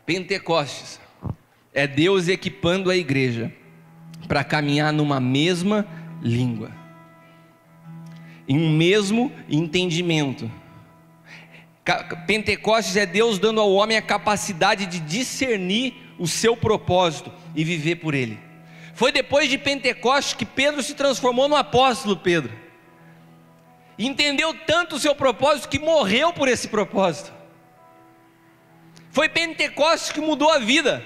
Speaker 1: Pentecostes é Deus equipando a igreja para caminhar numa mesma língua, em um mesmo entendimento. Pentecostes é Deus dando ao homem a capacidade de discernir o seu propósito e viver por ele. Foi depois de Pentecostes que Pedro se transformou no apóstolo Pedro. Entendeu tanto o seu propósito que morreu por esse propósito. Foi Pentecostes que mudou a vida,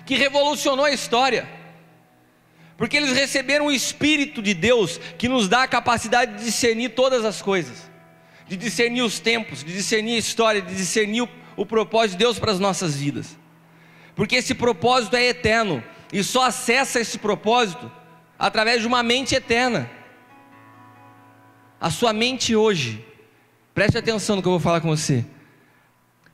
Speaker 1: que revolucionou a história. Porque eles receberam o Espírito de Deus, que nos dá a capacidade de discernir todas as coisas, de discernir os tempos, de discernir a história, de discernir o propósito de Deus para as nossas vidas. Porque esse propósito é eterno, e só acessa esse propósito através de uma mente eterna. A sua mente hoje, preste atenção no que eu vou falar com você.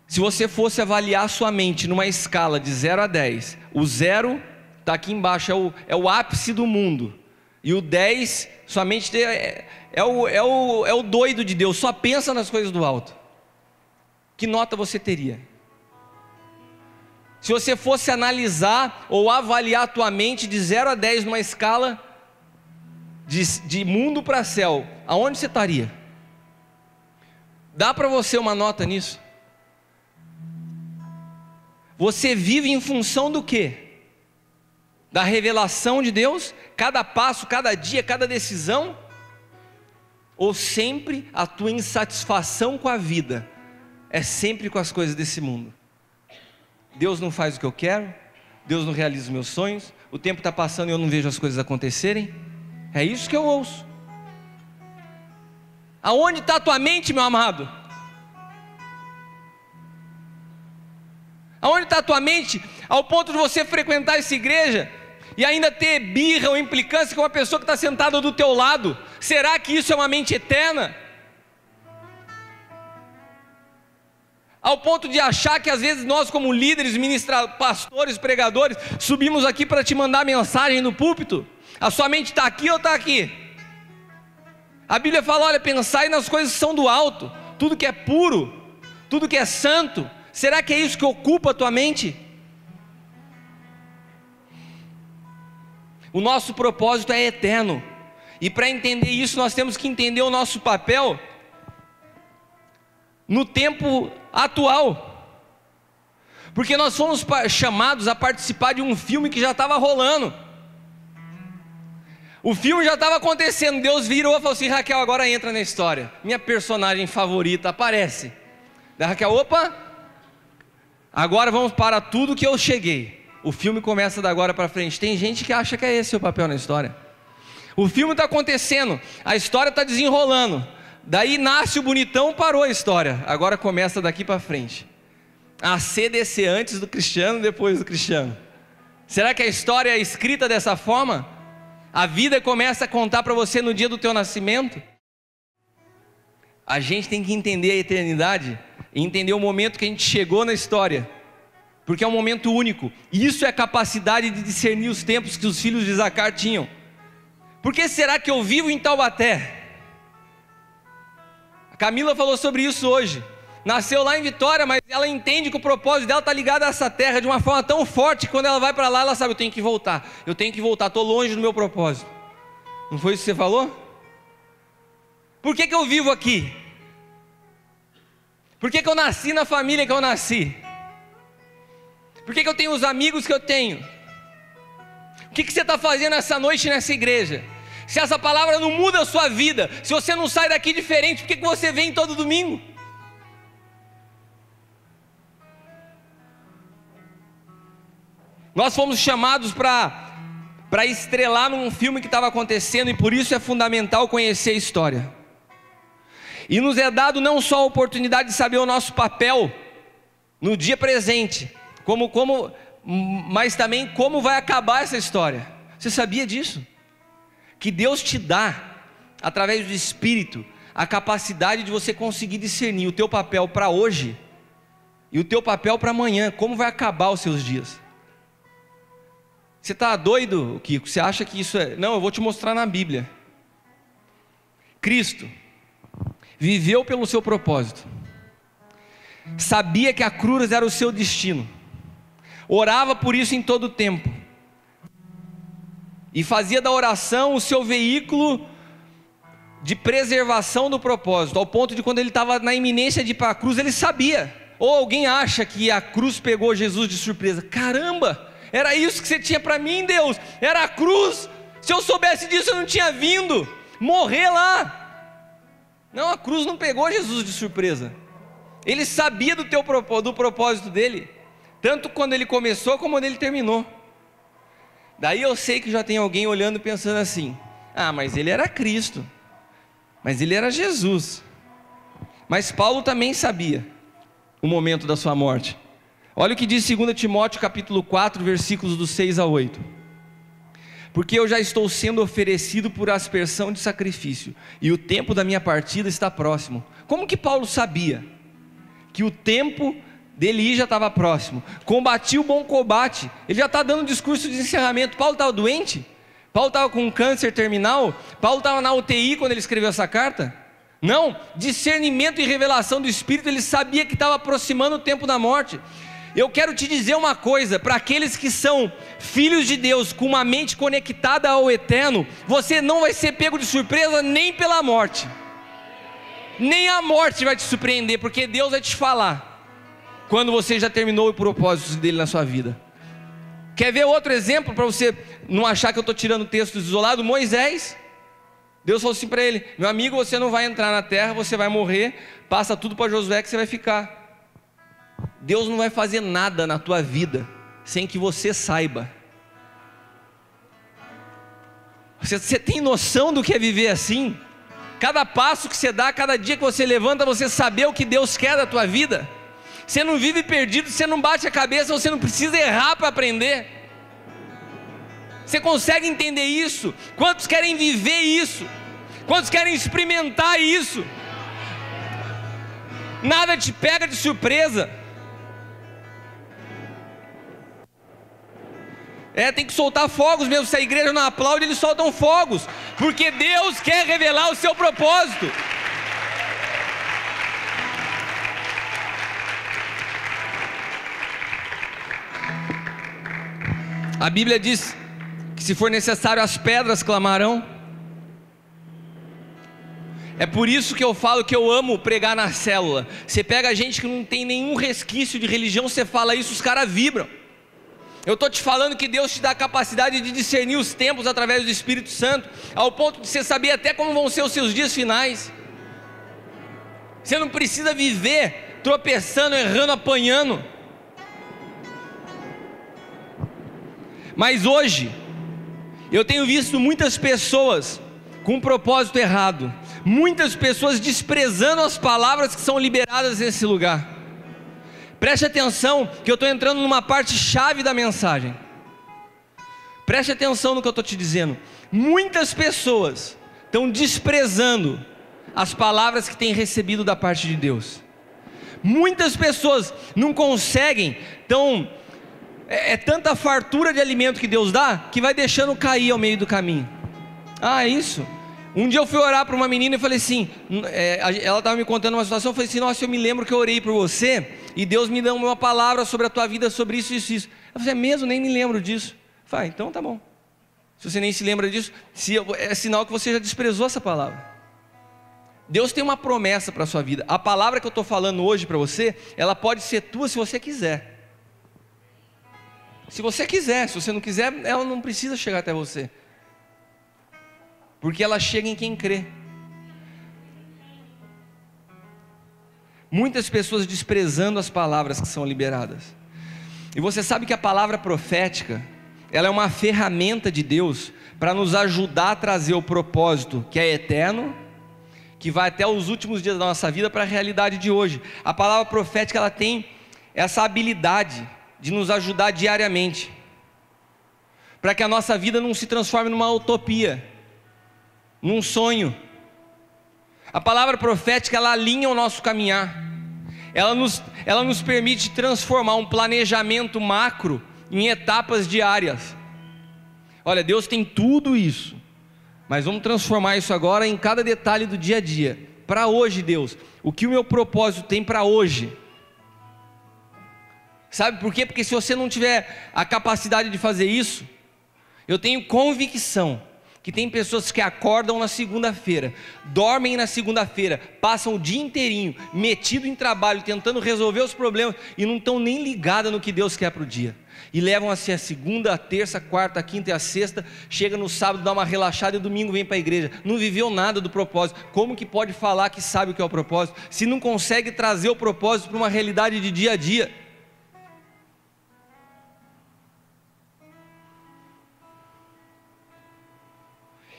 Speaker 1: Se você fosse avaliar a sua mente numa escala de 0 a 10, o 0 está aqui embaixo, é o ápice do mundo, e o 10, sua mente é o doido de Deus, só pensa nas coisas do alto. Que nota você teria? Se você fosse analisar ou avaliar a tua mente de 0 a 10 numa escala de mundo para céu, aonde você estaria? Dá para você uma nota nisso? Você vive em função do quê? Da revelação de Deus? Cada passo, cada dia, cada decisão? Ou sempre a tua insatisfação com a vida é sempre com as coisas desse mundo? Deus não faz o que eu quero, Deus não realiza os meus sonhos, o tempo está passando e eu não vejo as coisas acontecerem. É isso que eu ouço. Aonde está a tua mente, meu amado? Aonde está a tua mente ao ponto de você frequentar essa igreja e ainda ter birra ou implicância com a pessoa que está sentada do teu lado? Será que isso é uma mente eterna? Ao ponto de achar que às vezes nós, como líderes, pastores, pregadores, subimos aqui para te mandar mensagem no púlpito. A sua mente está aqui ou está aqui? A Bíblia fala, olha, pensai nas coisas que são do alto, tudo que é puro, tudo que é santo. Será que é isso que ocupa a tua mente? O nosso propósito é eterno, e para entender isso nós temos que entender o nosso papel no tempo atual, porque nós fomos chamados a participar de um filme que já estava rolando. O filme já estava acontecendo. Deus virou e falou assim: Raquel, agora entra na história, minha personagem favorita aparece. Da Raquel, opa, agora vamos para tudo que eu cheguei. O filme começa da agora para frente. Tem gente que acha que é esse o papel na história. O filme está acontecendo, a história está desenrolando. Daí nasce o bonitão, parou a história. Agora começa daqui para frente. A CDC antes do Cristiano, depois do Cristiano. Será que a história é escrita dessa forma? A vida começa a contar para você no dia do teu nascimento? A gente tem que entender a eternidade e entender o momento que a gente chegou na história, porque é um momento único. Isso é a capacidade de discernir os tempos que os filhos de Zacar tinham. Por que será que eu vivo em Taubaté? A Camila falou sobre isso hoje. Nasceu lá em Vitória, mas ela entende que o propósito dela está ligado a essa terra de uma forma tão forte que quando ela vai para lá, ela sabe, eu tenho que voltar, estou longe do meu propósito. Não foi isso que você falou? Por que eu vivo aqui? Por que eu nasci na família que eu nasci? Por que eu tenho os amigos que eu tenho? O que você está fazendo essa noite nessa igreja? Se essa palavra não muda a sua vida, se você não sai daqui diferente, por que você vem todo domingo? Nós fomos chamados para estrelar num filme que estava acontecendo, e por isso é fundamental conhecer a história. E nos é dado não só a oportunidade de saber o nosso papel no dia presente, mas também como vai acabar essa história. Você sabia disso? Que Deus te dá, através do Espírito, a capacidade de você conseguir discernir o teu papel para hoje e o teu papel para amanhã, como vai acabar os seus dias. Você está doido, Kiko? Você acha que isso é... Não, eu vou te mostrar na Bíblia. Cristo viveu pelo seu propósito, sabia que a cruz era o seu destino, orava por isso em todo o tempo, e fazia da oração o seu veículo de preservação do propósito, ao ponto de quando ele estava na iminência de ir para a cruz, ele sabia. Ou alguém acha que a cruz pegou Jesus de surpresa? Caramba! Era isso que você tinha para mim, Deus? Era a cruz? Se eu soubesse disso, eu não tinha vindo morrer lá. Não, a cruz não pegou Jesus de surpresa. Ele sabia do propósito dele, tanto quando ele começou como quando ele terminou. Daí eu sei que já tem alguém olhando e pensando assim: ah, mas ele era Cristo, mas ele era Jesus. Mas Paulo também sabia o momento da sua morte. Olha o que diz 2 Timóteo capítulo 4, versículos do 6 a 8. Porque eu já estou sendo oferecido por aspersão de sacrifício, e o tempo da minha partida está próximo. Como que Paulo sabia que o tempo dele ir já estava próximo? Combati o bom combate. Ele já está dando discurso de encerramento. Paulo estava doente? Paulo estava com um câncer terminal? Paulo estava na UTI quando ele escreveu essa carta? Não, discernimento e revelação do Espírito. Ele sabia que estava aproximando o tempo da morte. Eu quero te dizer uma coisa, para aqueles que são filhos de Deus, com uma mente conectada ao eterno, você não vai ser pego de surpresa nem pela morte, nem a morte vai te surpreender, porque Deus vai te falar quando você já terminou o propósito dele na sua vida. Quer ver outro exemplo, para você não achar que eu estou tirando textos isolados? Moisés, Deus falou assim para ele: meu amigo, você não vai entrar na terra, você vai morrer, passa tudo para Josué que você vai ficar. Deus não vai fazer nada na tua vida sem que você saiba. Você tem noção do que é viver assim? Cada passo que você dá, cada dia que você levanta, você saber o que Deus quer da tua vida. Você não vive perdido, você não bate a cabeça, você não precisa errar para aprender. Você consegue entender isso? Quantos querem viver isso? Quantos querem experimentar isso? Nada te pega de surpresa. Tem que soltar fogos mesmo. Se a igreja não aplaude, eles soltam fogos, porque Deus quer revelar o seu propósito. A Bíblia diz que se for necessário as pedras clamarão. É por isso que eu falo que eu amo pregar na célula. Você pega gente que não tem nenhum resquício de religião, você fala isso, os caras vibram. Eu estou te falando que Deus te dá a capacidade de discernir os tempos através do Espírito Santo, ao ponto de você saber até como vão ser os seus dias finais. Você não precisa viver tropeçando, errando, apanhando. Mas hoje, eu tenho visto muitas pessoas com um propósito errado, muitas pessoas desprezando as palavras que são liberadas nesse lugar. Preste atenção que eu estou entrando numa parte chave da mensagem. Preste atenção no que eu estou te dizendo. Muitas pessoas estão desprezando as palavras que têm recebido da parte de Deus. Muitas pessoas não conseguem, é tanta fartura de alimento que Deus dá, que vai deixando cair ao meio do caminho. É isso? Um dia eu fui orar para uma menina e falei assim, ela estava me contando uma situação, eu falei assim, nossa, eu me lembro que eu orei por você, e Deus me deu uma palavra sobre a tua vida, sobre isso, isso, isso. Eu falei, mesmo? Nem me lembro disso. Eu falei, então tá bom. Se você nem se lembra disso, é sinal que você já desprezou essa palavra. Deus tem uma promessa para a sua vida. A palavra que eu estou falando hoje para você, ela pode ser tua se você quiser. Se você quiser, se você não quiser, ela não precisa chegar até você. Porque ela chega em quem crê. Muitas pessoas desprezando as palavras que são liberadas. E você sabe que a palavra profética, ela é uma ferramenta de Deus para nos ajudar a trazer o propósito que é eterno, que vai até os últimos dias da nossa vida para a realidade de hoje. A palavra profética, ela tem essa habilidade de nos ajudar diariamente, para que a nossa vida não se transforme numa utopia, num sonho. A palavra profética, ela alinha o nosso caminhar, ela nos permite transformar um planejamento macro em etapas diárias. Olha, Deus tem tudo isso, mas vamos transformar isso agora em cada detalhe do dia a dia. Para hoje, Deus, o que o meu propósito tem para hoje? Sabe por quê? Porque se você não tiver a capacidade de fazer isso, eu tenho convicção que tem pessoas que acordam na segunda-feira, dormem na segunda-feira, passam o dia inteirinho metido em trabalho, tentando resolver os problemas, e não estão nem ligadas no que Deus quer para o dia, e levam assim a segunda, a terça, a quarta, a quinta e a sexta, chega no sábado, dá uma relaxada e domingo vem para a igreja, não viveu nada do propósito. Como que pode falar que sabe o que é o propósito, se não consegue trazer o propósito para uma realidade de dia a dia?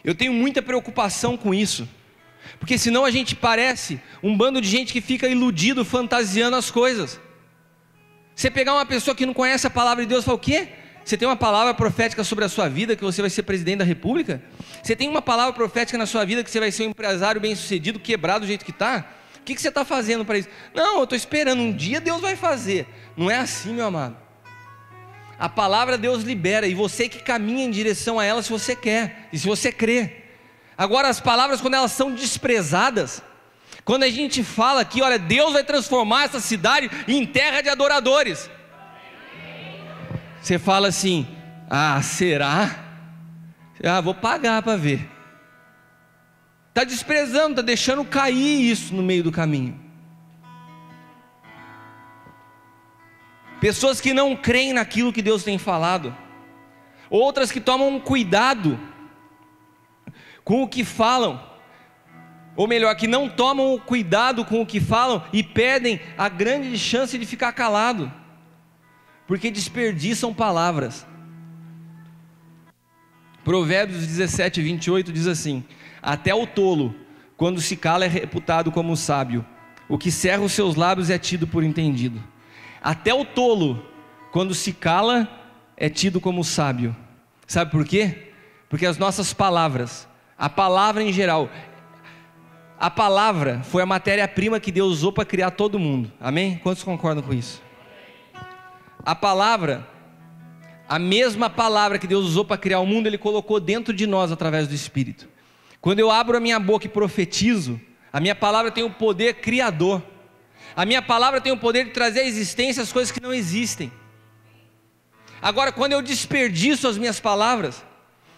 Speaker 1: Eu tenho muita preocupação com isso, porque senão a gente parece um bando de gente que fica iludido, fantasiando as coisas. Você pegar uma pessoa que não conhece a palavra de Deus e falar, o quê? Você tem uma palavra profética sobre a sua vida, que você vai ser presidente da república? Você tem uma palavra profética na sua vida, que você vai ser um empresário bem sucedido, quebrado do jeito que está? O que você está fazendo para isso? Não, eu estou esperando, um dia Deus vai fazer. Não é assim, meu amado. A palavra Deus libera, e você que caminha em direção a ela se você quer, e se você crê. Agora as palavras, quando elas são desprezadas, quando a gente fala aqui, olha, Deus vai transformar essa cidade em terra de adoradores, você fala assim, será? Vou pagar para ver. Está desprezando, está deixando cair isso no meio do caminho. Pessoas que não creem naquilo que Deus tem falado, outras que tomam cuidado com o que falam, ou melhor, que não tomam cuidado com o que falam e perdem a grande chance de ficar calado, porque desperdiçam palavras. Provérbios 17, 28 diz assim: até o tolo, quando se cala, é reputado como sábio. O que cerra os seus lábios é tido por entendido. Até o tolo, quando se cala, é tido como sábio. Sabe por quê? Porque as nossas palavras, a palavra em geral, a palavra foi a matéria-prima que Deus usou para criar todo mundo. Amém? Quantos concordam com isso? A palavra, a mesma palavra que Deus usou para criar o mundo, Ele colocou dentro de nós através do Espírito. Quando eu abro a minha boca e profetizo, a minha palavra tem o poder criador. A minha palavra tem o poder de trazer à existência as coisas que não existem. Agora, quando eu desperdiço as minhas palavras,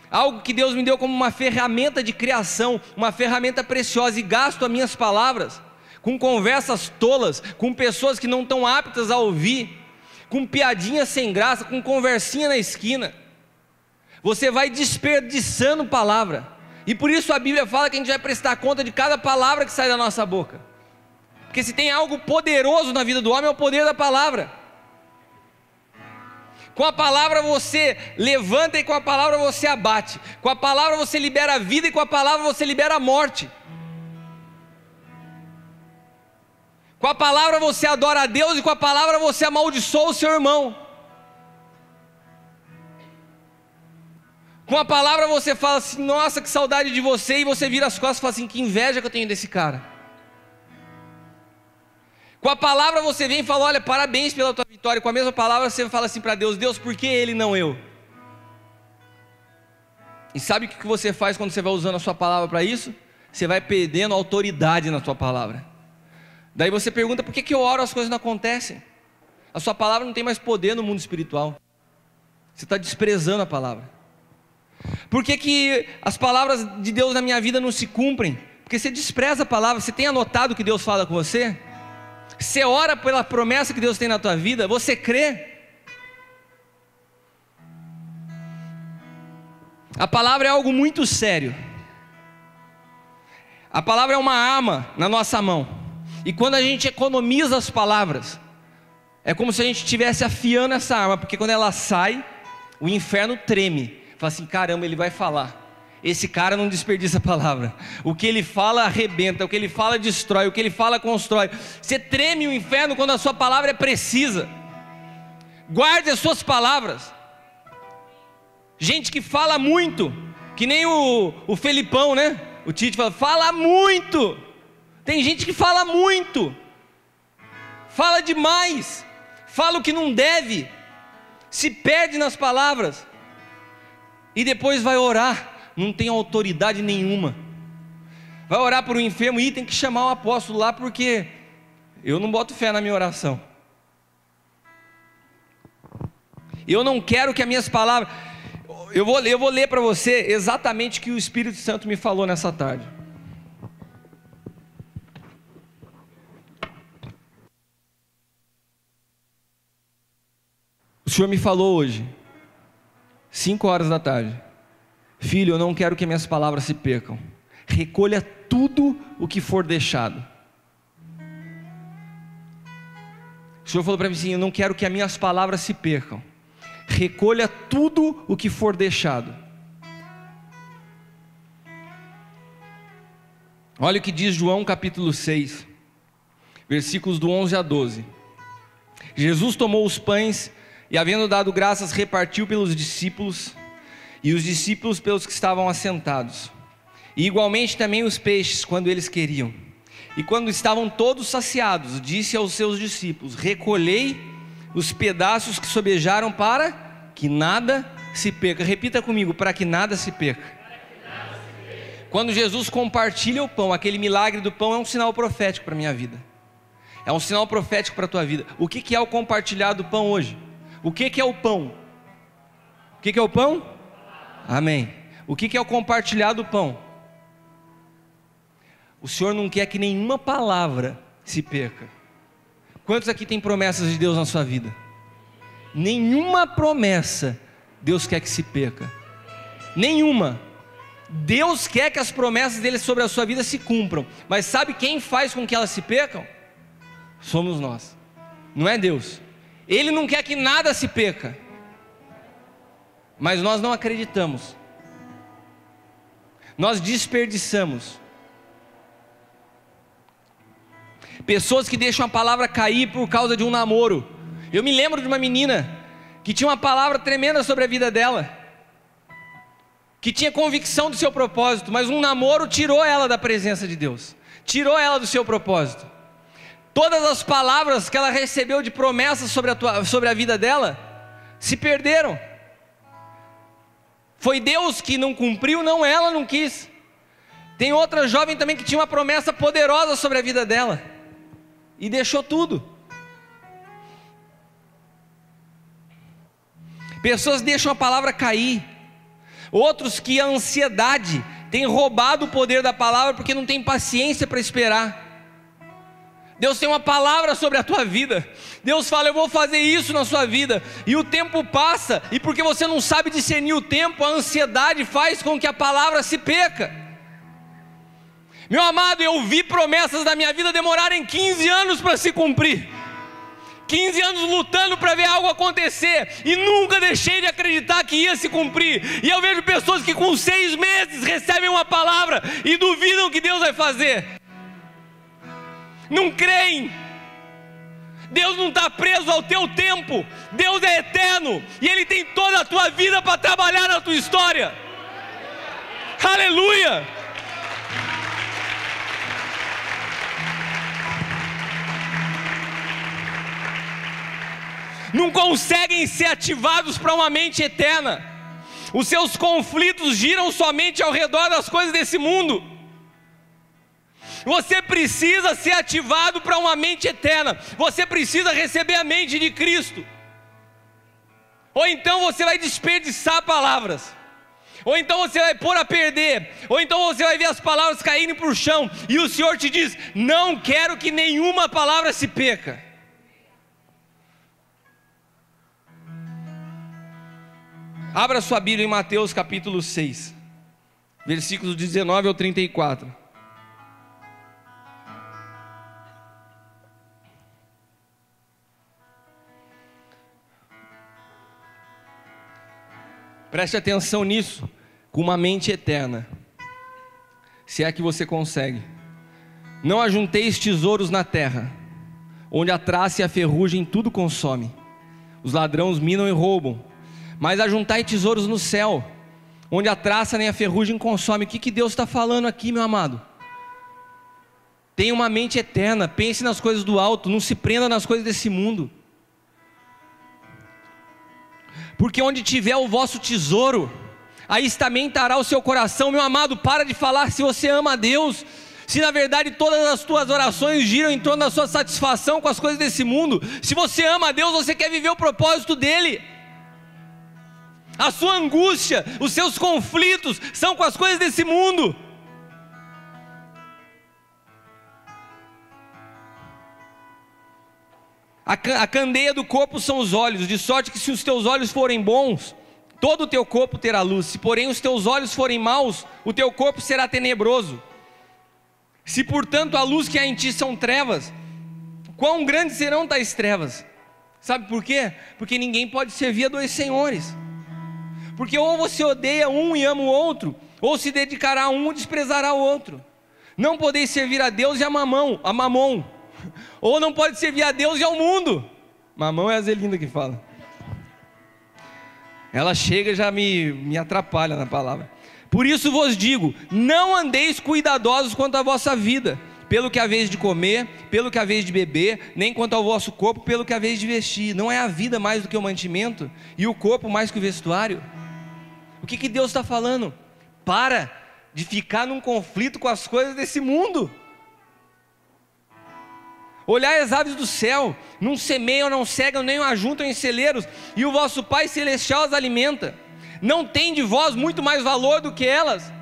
Speaker 1: algo que Deus me deu como uma ferramenta de criação, uma ferramenta preciosa, e gasto as minhas palavras com conversas tolas, com pessoas que não estão aptas a ouvir, com piadinha sem graça, com conversinha na esquina, você vai desperdiçando palavra. E por isso a Bíblia fala que a gente vai prestar conta de cada palavra que sai da nossa boca, porque se tem algo poderoso na vida do homem, é o poder da palavra. Com a palavra você levanta e com a palavra você abate. Com a palavra você libera a vida e com a palavra você libera a morte. Com a palavra você adora a Deus e com a palavra você amaldiçoa o seu irmão. Com a palavra você fala assim: nossa, que saudade de você, e você vira as costas e fala assim: que inveja que eu tenho desse cara. Com a palavra você vem e fala: olha, parabéns pela tua vitória. Com a mesma palavra você fala assim para Deus: Deus, por que ele não eu? E sabe o que você faz quando você vai usando a sua palavra para isso? Você vai perdendo autoridade na tua palavra. Daí você pergunta: por que eu oro as coisas não acontecem? A sua palavra não tem mais poder no mundo espiritual. Você está desprezando a palavra. Por que as palavras de Deus na minha vida não se cumprem? Porque você despreza a palavra. Você tem anotado o que Deus fala com você? Você ora pela promessa que Deus tem na tua vida? Você crê? A palavra é algo muito sério. A palavra é uma arma na nossa mão. E quando a gente economiza as palavras, é como se a gente estivesse afiando essa arma, porque quando ela sai, o inferno treme. Fala assim: caramba, ele vai falar. Esse cara não desperdiça a palavra. O que ele fala arrebenta, o que ele fala destrói, o que ele fala constrói. Você treme o inferno quando a sua palavra é precisa. Guarde as suas palavras. Gente que fala muito, que nem o Felipão, né? O Tite fala muito. Tem gente que fala muito, fala demais, fala o que não deve, se perde nas palavras e depois vai orar. Não tem autoridade nenhuma. Vai orar por um enfermo e tem que chamar o apóstolo lá, porque eu não boto fé na minha oração. Eu não quero que as minhas palavras... Eu vou ler para você exatamente o que o Espírito Santo me falou nessa tarde. O Senhor me falou hoje, 5 horas da tarde: filho, eu não quero que minhas palavras se percam. Recolha tudo o que for deixado. O Senhor falou para mim assim: eu não quero que as minhas palavras se percam. Recolha tudo o que for deixado. Olha o que diz João capítulo 6, versículos do 11 a 12. Jesus tomou os pães e, havendo dado graças, repartiu pelos discípulos, e os discípulos pelos que estavam assentados, e igualmente também os peixes, quando eles queriam. E quando estavam todos saciados, disse aos seus discípulos: recolhei os pedaços que sobejaram, para que nada se perca. Repita comigo: para que nada se perca. Quando Jesus compartilha o pão, aquele milagre do pão é um sinal profético para a minha vida, é um sinal profético para a tua vida. O que é o compartilhar do pão hoje? O que é o pão? O que é o pão? Amém. O que é o compartilhar do pão? O Senhor não quer que nenhuma palavra se perca. Quantos aqui tem promessas de Deus na sua vida? Nenhuma promessa Deus quer que se perca. Nenhuma. Deus quer que as promessas dele sobre a sua vida se cumpram. Mas sabe quem faz com que elas se percam? Somos nós. Não é Deus. Ele não quer que nada se perca. Mas nós não acreditamos. nós desperdiçamos. Pessoas que deixam a palavra cair por causa de um namoro. Eu me lembro de uma menina que tinha uma palavra tremenda sobre a vida dela, que tinha convicção do seu propósito, mas um namoro tirou ela da presença de Deus, tirou ela do seu propósito. Todas as palavras que ela recebeu de promessas sobre a vida dela se perderam. Foi Deus que não cumpriu, não, ela não quis. Tem outra jovem também que tinha uma promessa poderosa sobre a vida dela e deixou tudo. Pessoas deixam a palavra cair. Outros que a ansiedade tem roubado o poder da palavra porque não tem paciência para esperar. Deus tem uma palavra sobre a tua vida. Deus fala: eu vou fazer isso na sua vida. E o tempo passa, e porque você não sabe discernir o tempo, a ansiedade faz com que a palavra se perca. Meu amado, eu vi promessas da minha vida demorarem 15 anos para se cumprir. 15 anos lutando para ver algo acontecer, e nunca deixei de acreditar que ia se cumprir. E eu vejo pessoas que com 6 meses recebem uma palavra e duvidam que Deus vai fazer. Não creem. Deus não está preso ao teu tempo. Deus é eterno, e Ele tem toda a tua vida para trabalhar na tua história. Aleluia! Não conseguem ser ativados para uma mente eterna. Os seus conflitos giram somente ao redor das coisas desse mundo. Você precisa ser ativado para uma mente eterna. Você precisa receber a mente de Cristo. Ou então você vai desperdiçar palavras, ou então você vai pôr a perder, ou então você vai ver as palavras caírem para o chão, e o Senhor te diz: não quero que nenhuma palavra se perca. Abra sua Bíblia em Mateus capítulo 6, versículos 19 ao 34. Preste atenção nisso, com uma mente eterna, se é que você consegue. Não ajunteis tesouros na terra, onde a traça e a ferrugem tudo consome, os ladrões minam e roubam. Mas ajuntai tesouros no céu, onde a traça nem a ferrugem consome. O que Deus está falando aqui, meu amado? Tenha uma mente eterna, pense nas coisas do alto, não se prenda nas coisas desse mundo. Porque onde tiver o vosso tesouro, aí também estará o seu coração. Meu amado, para de falar se você ama a Deus, se na verdade todas as tuas orações giram em torno da sua satisfação com as coisas desse mundo. Se você ama a Deus, você quer viver o propósito dEle. A sua angústia, os seus conflitos são com as coisas desse mundo. A candeia do corpo são os olhos, de sorte que se os teus olhos forem bons, todo o teu corpo terá luz. Se porém os teus olhos forem maus, o teu corpo será tenebroso. Se portanto a luz que há em ti são trevas, quão grandes serão tais trevas? Sabe por quê? Porque ninguém pode servir a dois senhores. Porque ou você odeia um e ama o outro, ou se dedicará a um e desprezará o outro. Não podeis servir a Deus e a Mamon. Ou não pode servir a Deus e ao mundo. Mamão é a Zelinda que fala. Ela chega e já me atrapalha na palavra. Por isso vos digo, não andeis cuidadosos quanto à vossa vida, pelo que haveis de comer, pelo que haveis de beber, nem quanto ao vosso corpo, pelo que haveis de vestir. Não é a vida mais do que o mantimento, e o corpo mais que o vestuário? O que Deus está falando? Para de ficar num conflito com as coisas desse mundo. Olhai as aves do céu, não semeiam, não cegam, nem ajuntam em celeiros, e o vosso Pai Celestial as alimenta. Não tem de vós muito mais valor do que elas?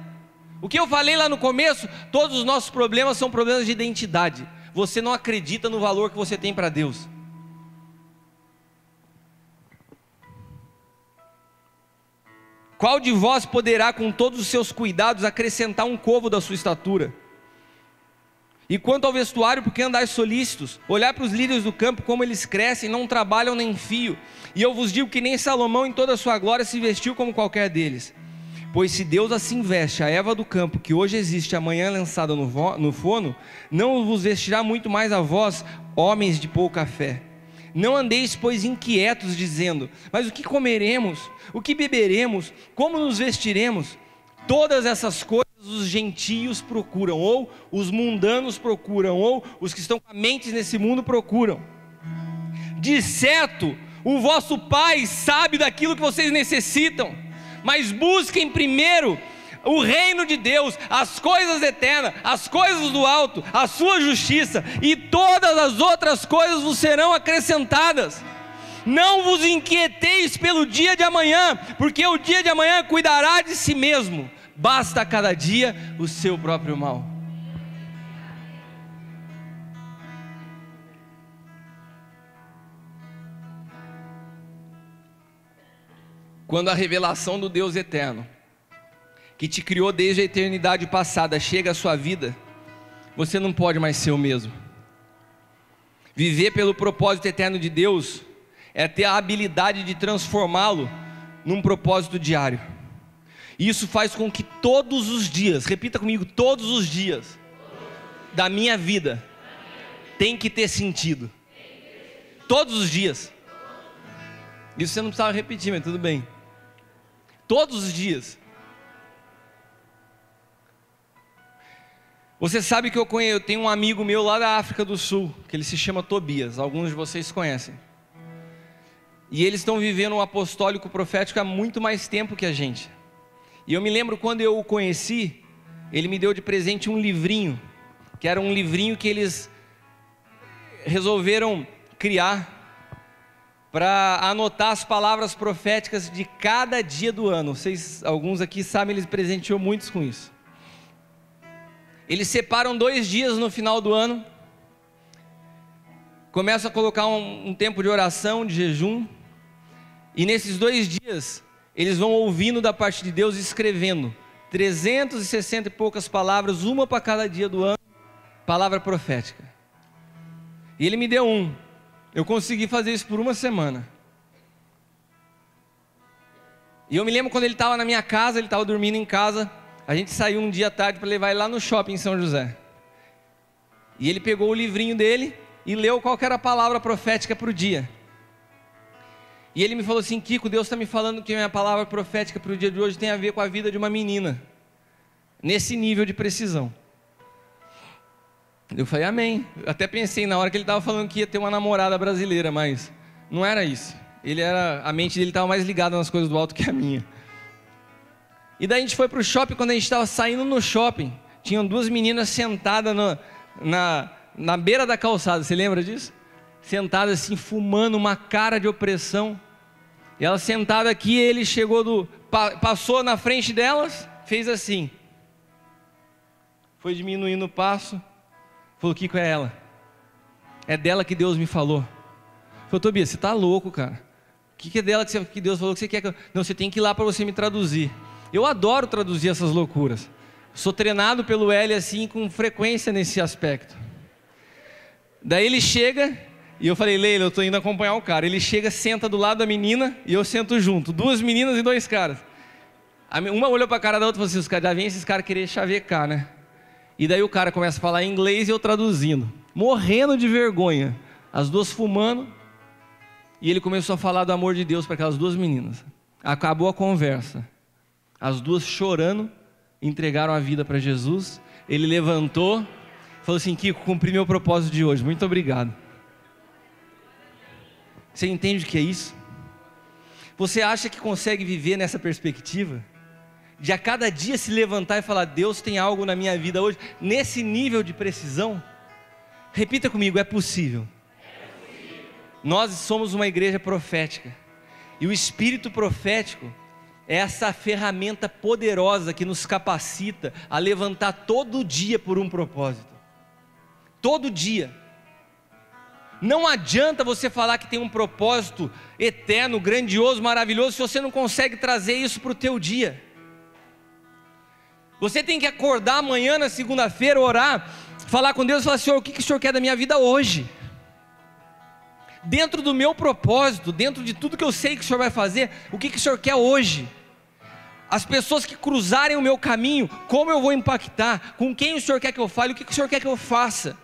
Speaker 1: O que eu falei lá no começo, todos os nossos problemas são problemas de identidade. Você não acredita no valor que você tem para Deus. Qual de vós poderá com todos os seus cuidados acrescentar um côvado da sua estatura? E quanto ao vestuário, por que andais solícitos? Olhai para os lírios do campo, como eles crescem, não trabalham nem fio. E eu vos digo que nem Salomão em toda a sua glória se vestiu como qualquer deles. Pois se Deus assim veste a erva do campo, que hoje existe, amanhã lançada no forno, não vos vestirá muito mais a vós, homens de pouca fé. Não andeis, pois, inquietos, dizendo: mas o que comeremos? O que beberemos? Como nos vestiremos? Todas essas coisas os gentios procuram, ou os mundanos procuram, ou os que estão com a mente nesse mundo procuram. De certo, o vosso Pai sabe daquilo que vocês necessitam, mas busquem primeiro o reino de Deus, as coisas eternas, as coisas do alto, a sua justiça, e todas as outras coisas vos serão acrescentadas. Não vos inquieteis pelo dia de amanhã, porque o dia de amanhã cuidará de si mesmo. Basta a cada dia o seu próprio mal. Quando a revelação do Deus eterno, que te criou desde a eternidade passada, chega à sua vida, você não pode mais ser o mesmo. Viver pelo propósito eterno de Deus é ter a habilidade de transformá-lo num propósito diário. E isso faz com que todos os dias, repita comigo, todos os dias da minha vida tem que ter sentido. Todos os dias. Isso você não precisava repetir, mas tudo bem. Todos os dias. Você sabe que eu tenho um amigo meu lá da África do Sul, que ele se chama Tobias, alguns de vocês conhecem. E eles estão vivendo um apostólico profético há muito mais tempo que a gente. E eu me lembro quando eu o conheci, ele me deu de presente um livrinho, que era um livrinho que eles resolveram criar para anotar as palavras proféticas de cada dia do ano. Vocês, alguns aqui sabem, eles presenteou muitos com isso. Eles separam 2 dias no final do ano, começam a colocar um tempo de oração, de jejum, e nesses 2 dias, eles vão ouvindo da parte de Deus, escrevendo 360 e poucas palavras, uma para cada dia do ano, palavra profética. E ele me deu eu consegui fazer isso por 1 semana. E eu me lembro quando ele estava na minha casa, ele estava dormindo em casa, a gente saiu um dia à tarde para levar ele lá no shopping em São José. E ele pegou o livrinho dele e leu qual que era a palavra profética para o dia. E ele me falou assim: Kiko, Deus está me falando que a minha palavra profética para o dia de hoje tem a ver com a vida de uma menina, nesse nível de precisão. Eu falei, amém. Eu até pensei na hora que ele estava falando que ia ter uma namorada brasileira, mas não era isso. A mente dele estava mais ligada nas coisas do alto que a minha. E daí a gente foi para o shopping. Quando a gente estava saindo no shopping, tinham 2 meninas sentadas na beira da calçada. Você lembra disso? Sentadas assim, fumando, uma cara de opressão. E ela sentada aqui, ele chegou passou na frente delas, fez assim, foi diminuindo o passo, falou: Kiko, é ela, é dela que Deus me falou. Falou: Tobias, você está louco, cara? O que é dela que Deus falou que você quer que eu... Não, você tem que ir lá para você me traduzir. Eu adoro traduzir essas loucuras, sou treinado pelo L assim com frequência nesse aspecto. Daí ele chega, e eu falei: Leila, eu estou indo acompanhar o cara. Ele chega, senta do lado da menina, e eu sento junto, 2 meninas e 2 caras. Uma olhou para a cara da outra e falou assim: já vem esses caras querer chavecar, né? E daí o cara começa a falar em inglês e eu traduzindo, morrendo de vergonha, as 2 fumando, e ele começou a falar do amor de Deus para aquelas 2 meninas. Acabou a conversa, as 2 chorando, entregaram a vida para Jesus. Ele levantou, falou assim: Kiko, cumpri meu propósito de hoje, muito obrigado. Você entende o que é isso? Você acha que consegue viver nessa perspectiva? De a cada dia se levantar e falar: Deus tem algo na minha vida hoje, nesse nível de precisão? Repita comigo: é possível. É possível. Nós somos uma igreja profética, e o espírito profético é essa ferramenta poderosa que nos capacita a levantar todo dia por um propósito. Todo dia. Não adianta você falar que tem um propósito eterno, grandioso, maravilhoso, se você não consegue trazer isso para o teu dia. Você tem que acordar amanhã, na segunda-feira, orar, falar com Deus e falar: Senhor, o que o Senhor quer da minha vida hoje? Dentro do meu propósito, dentro de tudo que eu sei que o Senhor vai fazer, o que o Senhor quer hoje? As pessoas que cruzarem o meu caminho, como eu vou impactar? Com quem o Senhor quer que eu fale? O que o Senhor quer que eu faça?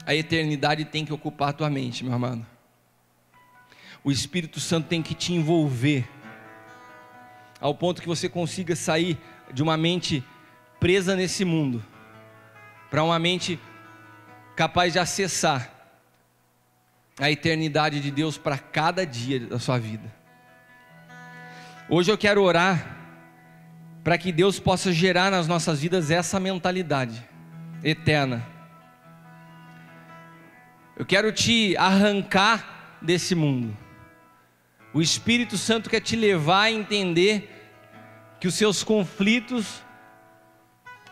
Speaker 1: A eternidade tem que ocupar a tua mente, meu amado. O Espírito Santo tem que te envolver, ao ponto que você consiga sair de uma mente presa nesse mundo, para uma mente capaz de acessar a eternidade de Deus para cada dia da sua vida. Hoje eu quero orar para que Deus possa gerar nas nossas vidas essa mentalidade eterna. Eu quero te arrancar desse mundo. O Espírito Santo quer te levar a entender que os seus conflitos,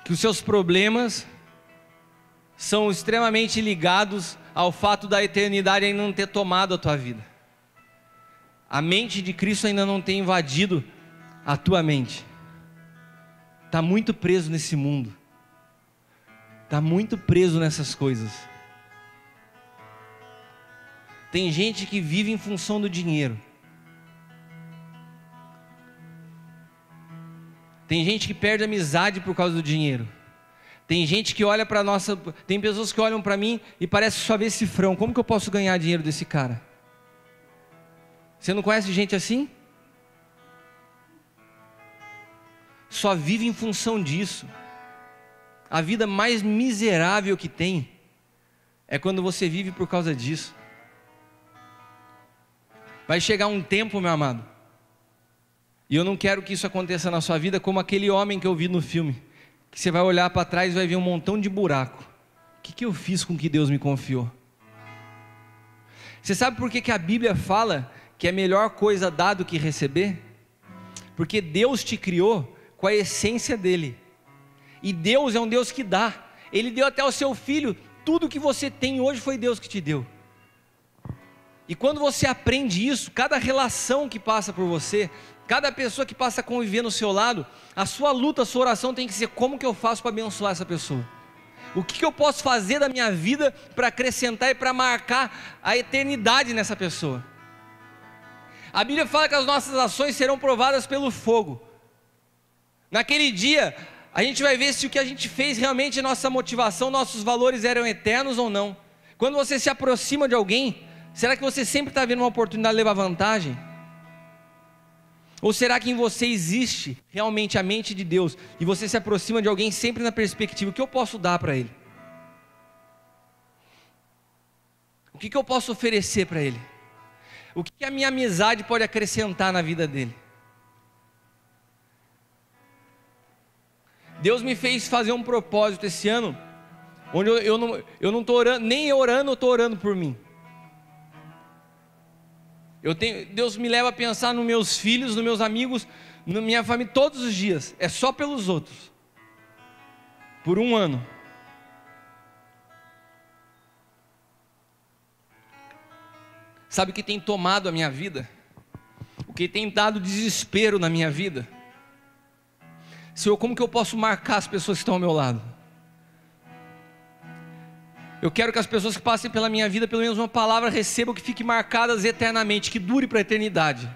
Speaker 1: que os seus problemas são extremamente ligados ao fato da eternidade ainda não ter tomado a tua vida. A mente de Cristo ainda não tem invadido a tua mente. Está muito preso nesse mundo. Está muito preso nessas coisas. Tem gente que vive em função do dinheiro. Tem gente que perde amizade por causa do dinheiro. Tem gente que olha para nossa... Tem pessoas que olham para mim e parece só ver cifrão. Como que eu posso ganhar dinheiro desse cara? Você não conhece gente assim? Só vive em função disso. A vida mais miserável que tem é quando você vive por causa disso. Vai chegar um tempo, meu amado, e eu não quero que isso aconteça na sua vida como aquele homem que eu vi no filme, que você vai olhar para trás e vai ver um montão de buraco. O que eu fiz com o que Deus me confiou? Você sabe por que a Bíblia fala que é melhor coisa dar do que receber? Porque Deus te criou com a essência dele, e Deus é um Deus que dá. Ele deu até ao seu filho. Tudo que você tem hoje foi Deus que te deu. E quando você aprende isso, cada relação que passa por você, cada pessoa que passa a conviver no seu lado, a sua luta, a sua oração tem que ser: como que eu faço para abençoar essa pessoa? O que eu posso fazer da minha vida para acrescentar e para marcar a eternidade nessa pessoa? A Bíblia fala que as nossas ações serão provadas pelo fogo. Naquele dia, a gente vai ver se o que a gente fez realmente, nossa motivação, nossos valores eram eternos ou não. Quando você se aproxima de alguém, será que você sempre está vendo uma oportunidade de levar vantagem? Ou será que em você existe realmente a mente de Deus e você se aproxima de alguém sempre na perspectiva: o que eu posso dar para ele? O que eu posso oferecer para ele? O que a minha amizade pode acrescentar na vida dele? Deus me fez fazer um propósito esse ano, onde eu não estou orando, nem orando, eu estou orando por mim. Deus me leva a pensar nos meus filhos, nos meus amigos, na minha família, todos os dias. É só pelos outros. Por um ano. Sabe o que tem tomado a minha vida? O que tem dado desespero na minha vida? Senhor, como que eu posso marcar as pessoas que estão ao meu lado? Eu quero que as pessoas que passem pela minha vida, pelo menos uma palavra recebam, que fiquem marcadas eternamente, que dure para a eternidade.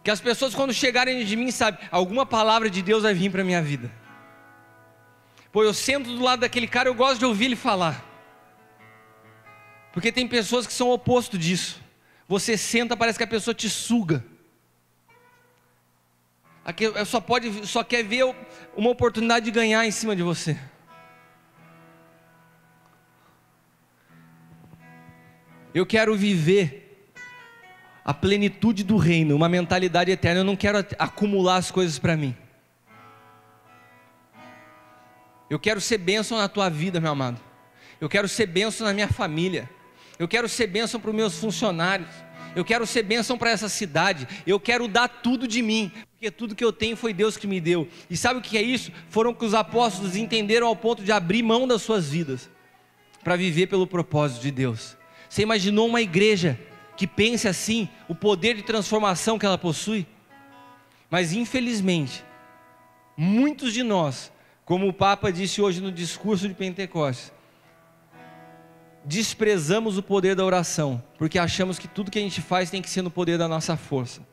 Speaker 1: Que as pessoas, quando chegarem de mim, sabem, alguma palavra de Deus vai vir para a minha vida. Pô, eu sento do lado daquele cara, eu gosto de ouvir ele falar. Porque tem pessoas que são o oposto disso. Você senta, parece que a pessoa te suga. Só quer ver uma oportunidade de ganhar em cima de você. Eu quero viver a plenitude do reino, uma mentalidade eterna. Eu não quero acumular as coisas para mim. Eu quero ser bênção na tua vida, meu amado. Eu quero ser bênção na minha família. Eu quero ser bênção para os meus funcionários. Eu quero ser bênção para essa cidade. Eu quero dar tudo de mim, porque tudo que eu tenho foi Deus que me deu. E sabe o que é isso? Foram que os apóstolos entenderam ao ponto de abrir mão das suas vidas para viver pelo propósito de Deus. Você imaginou uma igreja que pense assim, o poder de transformação que ela possui? Mas infelizmente, muitos de nós Como o Papa disse hoje no discurso de Pentecostes, desprezamos o poder da oração, porque achamos que tudo que a gente faz tem que ser no poder da nossa força.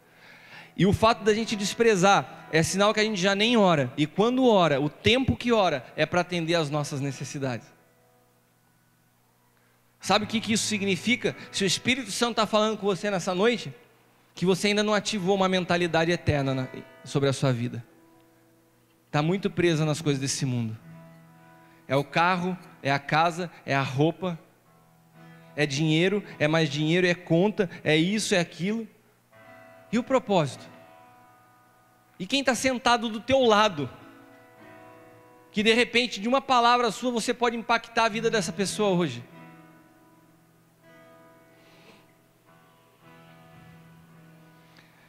Speaker 1: E o fato da gente desprezar é sinal que a gente já nem ora. E quando ora, o tempo que ora é para atender às nossas necessidades. Sabe o que isso significa? Se o Espírito Santo está falando com você nessa noite, que você ainda não ativou uma mentalidade eterna sobre a sua vida. Está muito presa nas coisas desse mundo. É o carro, é a casa, é a roupa, é dinheiro, é mais dinheiro, é conta, é isso, é aquilo. E o propósito? E quem está sentado do teu lado, que de repente de uma palavra sua você pode impactar a vida dessa pessoa hoje?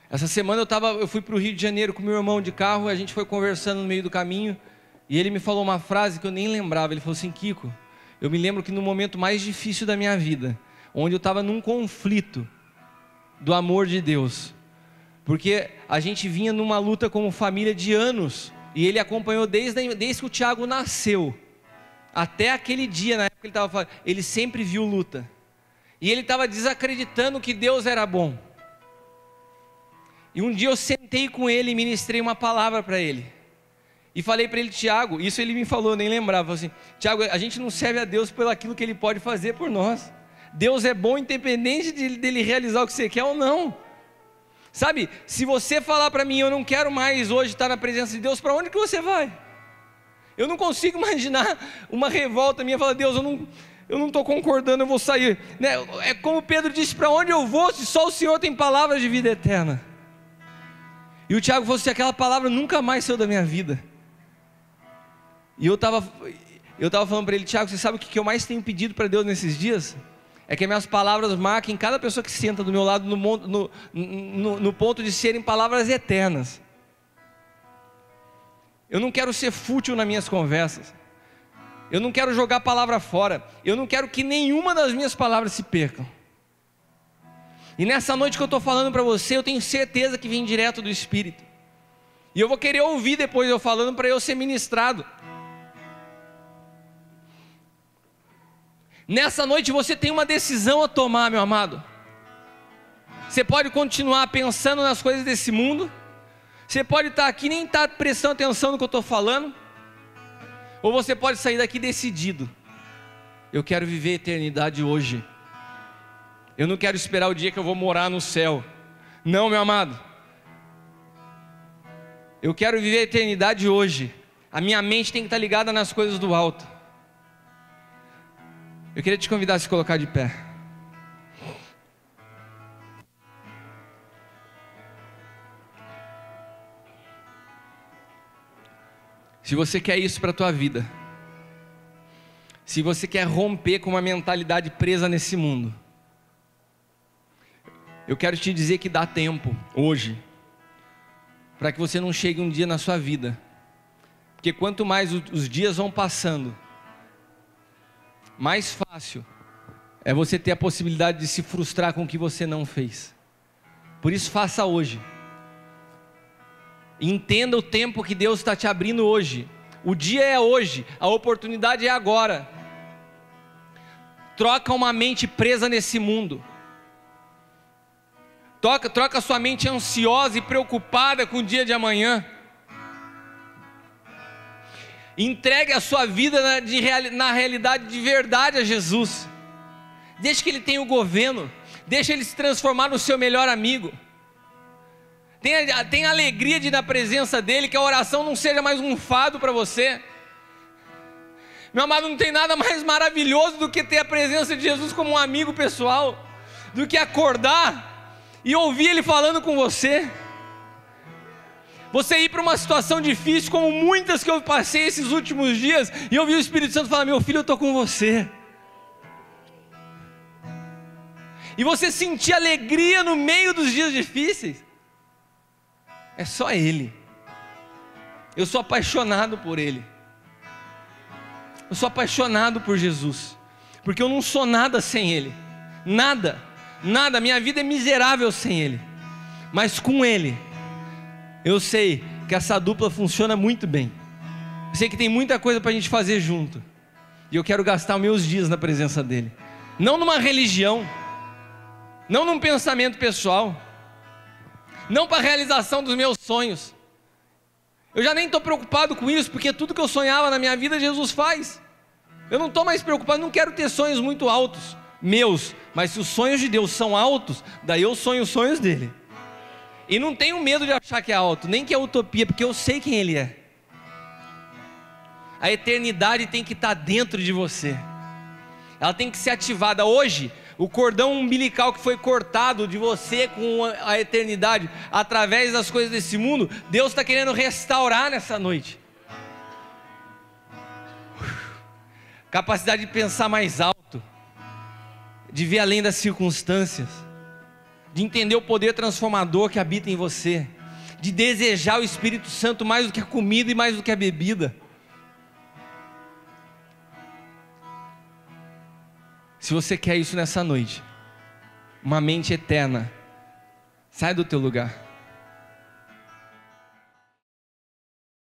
Speaker 1: Essa semana eu fui para o Rio de Janeiro com meu irmão de carro, a gente foi conversando no meio do caminho, e ele me falou uma frase que eu nem lembrava. Ele falou assim: Kiko, eu me lembro que no momento mais difícil da minha vida, onde eu estava num conflito do amor de Deus, porque a gente vinha numa luta como família de anos, e ele acompanhou desde que o Tiago nasceu, até aquele dia, na época que ele estava falando, ele sempre viu luta, e ele estava desacreditando que Deus era bom. E um dia eu sentei com ele e ministrei uma palavra para ele, e falei para ele: Tiago, isso ele me falou, nem lembrava, assim: Tiago, a gente não serve a Deus pelo aquilo que Ele pode fazer por nós. Deus é bom independente dele realizar o que você quer ou não. Sabe, se você falar para mim: eu não quero mais hoje estar na presença de Deus, para onde que você vai? Eu não consigo imaginar uma revolta minha, falar: Deus, eu não estou concordando, eu vou sair, né? É como Pedro disse: para onde eu vou, se só o Senhor tem palavras de vida eterna? E o Tiago falou assim: aquela palavra nunca mais saiu da minha vida. E eu estava falando para ele: Tiago, você sabe o que eu mais tenho pedido para Deus nesses dias? É que as minhas palavras marquem cada pessoa que senta do meu lado no ponto de serem palavras eternas. Eu não quero ser fútil nas minhas conversas. Eu não quero jogar a palavra fora. Eu não quero que nenhuma das minhas palavras se percam. E nessa noite que eu estou falando para você, eu tenho certeza que vem direto do Espírito. E eu vou querer ouvir depois eu falando, para eu ser ministrado. Nessa noite você tem uma decisão a tomar, meu amado. Você pode continuar pensando nas coisas desse mundo. Você pode estar aqui e nem estar prestando atenção no que eu estou falando. Ou você pode sair daqui decidido: eu quero viver a eternidade hoje. Eu não quero esperar o dia que eu vou morar no céu. Não, meu amado. Eu quero viver a eternidade hoje. A minha mente tem que estar ligada nas coisas do alto. Eu queria te convidar a se colocar de pé. Se você quer isso para a tua vida, se você quer romper com uma mentalidade presa nesse mundo, eu quero te dizer que dá tempo, hoje, para que você não chegue um dia na sua vida, porque quanto mais os dias vão passando, mais fácil é você ter a possibilidade de se frustrar com o que você não fez. Por isso, faça hoje. Entenda o tempo que Deus está te abrindo hoje. O dia é hoje, a oportunidade é agora. Troca uma mente presa nesse mundo. Troca sua mente ansiosa e preocupada com o dia de amanhã. Entregue a sua vida na realidade de verdade a Jesus. Deixe que Ele tenha o governo. Deixe Ele se transformar no seu melhor amigo. Tenha alegria de ir na presença dEle, que a oração não seja mais um fado para você. Meu amado, não tem nada mais maravilhoso do que ter a presença de Jesus como um amigo pessoal, do que acordar e ouvir Ele falando com você. Você ir para uma situação difícil, como muitas que eu passei esses últimos dias, e ouvir o Espírito Santo falar: meu filho, eu estou com você. E você sentir alegria no meio dos dias difíceis. É só Ele. Eu sou apaixonado por Ele. Eu sou apaixonado por Jesus, porque eu não sou nada sem Ele. Nada, minha vida é miserável sem Ele. Mas com Ele, eu sei que essa dupla funciona muito bem. Eu sei que tem muita coisa para a gente fazer junto. E eu quero gastar meus dias na presença dEle. Não numa religião, não num pensamento pessoal, não para a realização dos meus sonhos. Eu já nem estou preocupado com isso, porque tudo que eu sonhava na minha vida, Jesus faz. Eu não estou mais preocupado, não quero ter sonhos muito altos, meus. Mas se os sonhos de Deus são altos, daí eu sonho os sonhos dEle. E não tenho medo de achar que é alto, nem que é utopia, porque eu sei quem Ele é. A eternidade tem que estar dentro de você. Ela tem que ser ativada. Hoje, o cordão umbilical que foi cortado de você com a eternidade, através das coisas desse mundo, Deus está querendo restaurar nessa noite. Capacidade de pensar mais alto, de ver além das circunstâncias, de entender o poder transformador que habita em você, de desejar o Espírito Santo mais do que a comida e mais do que a bebida. Se você quer isso nessa noite, uma mente eterna, sai do teu lugar.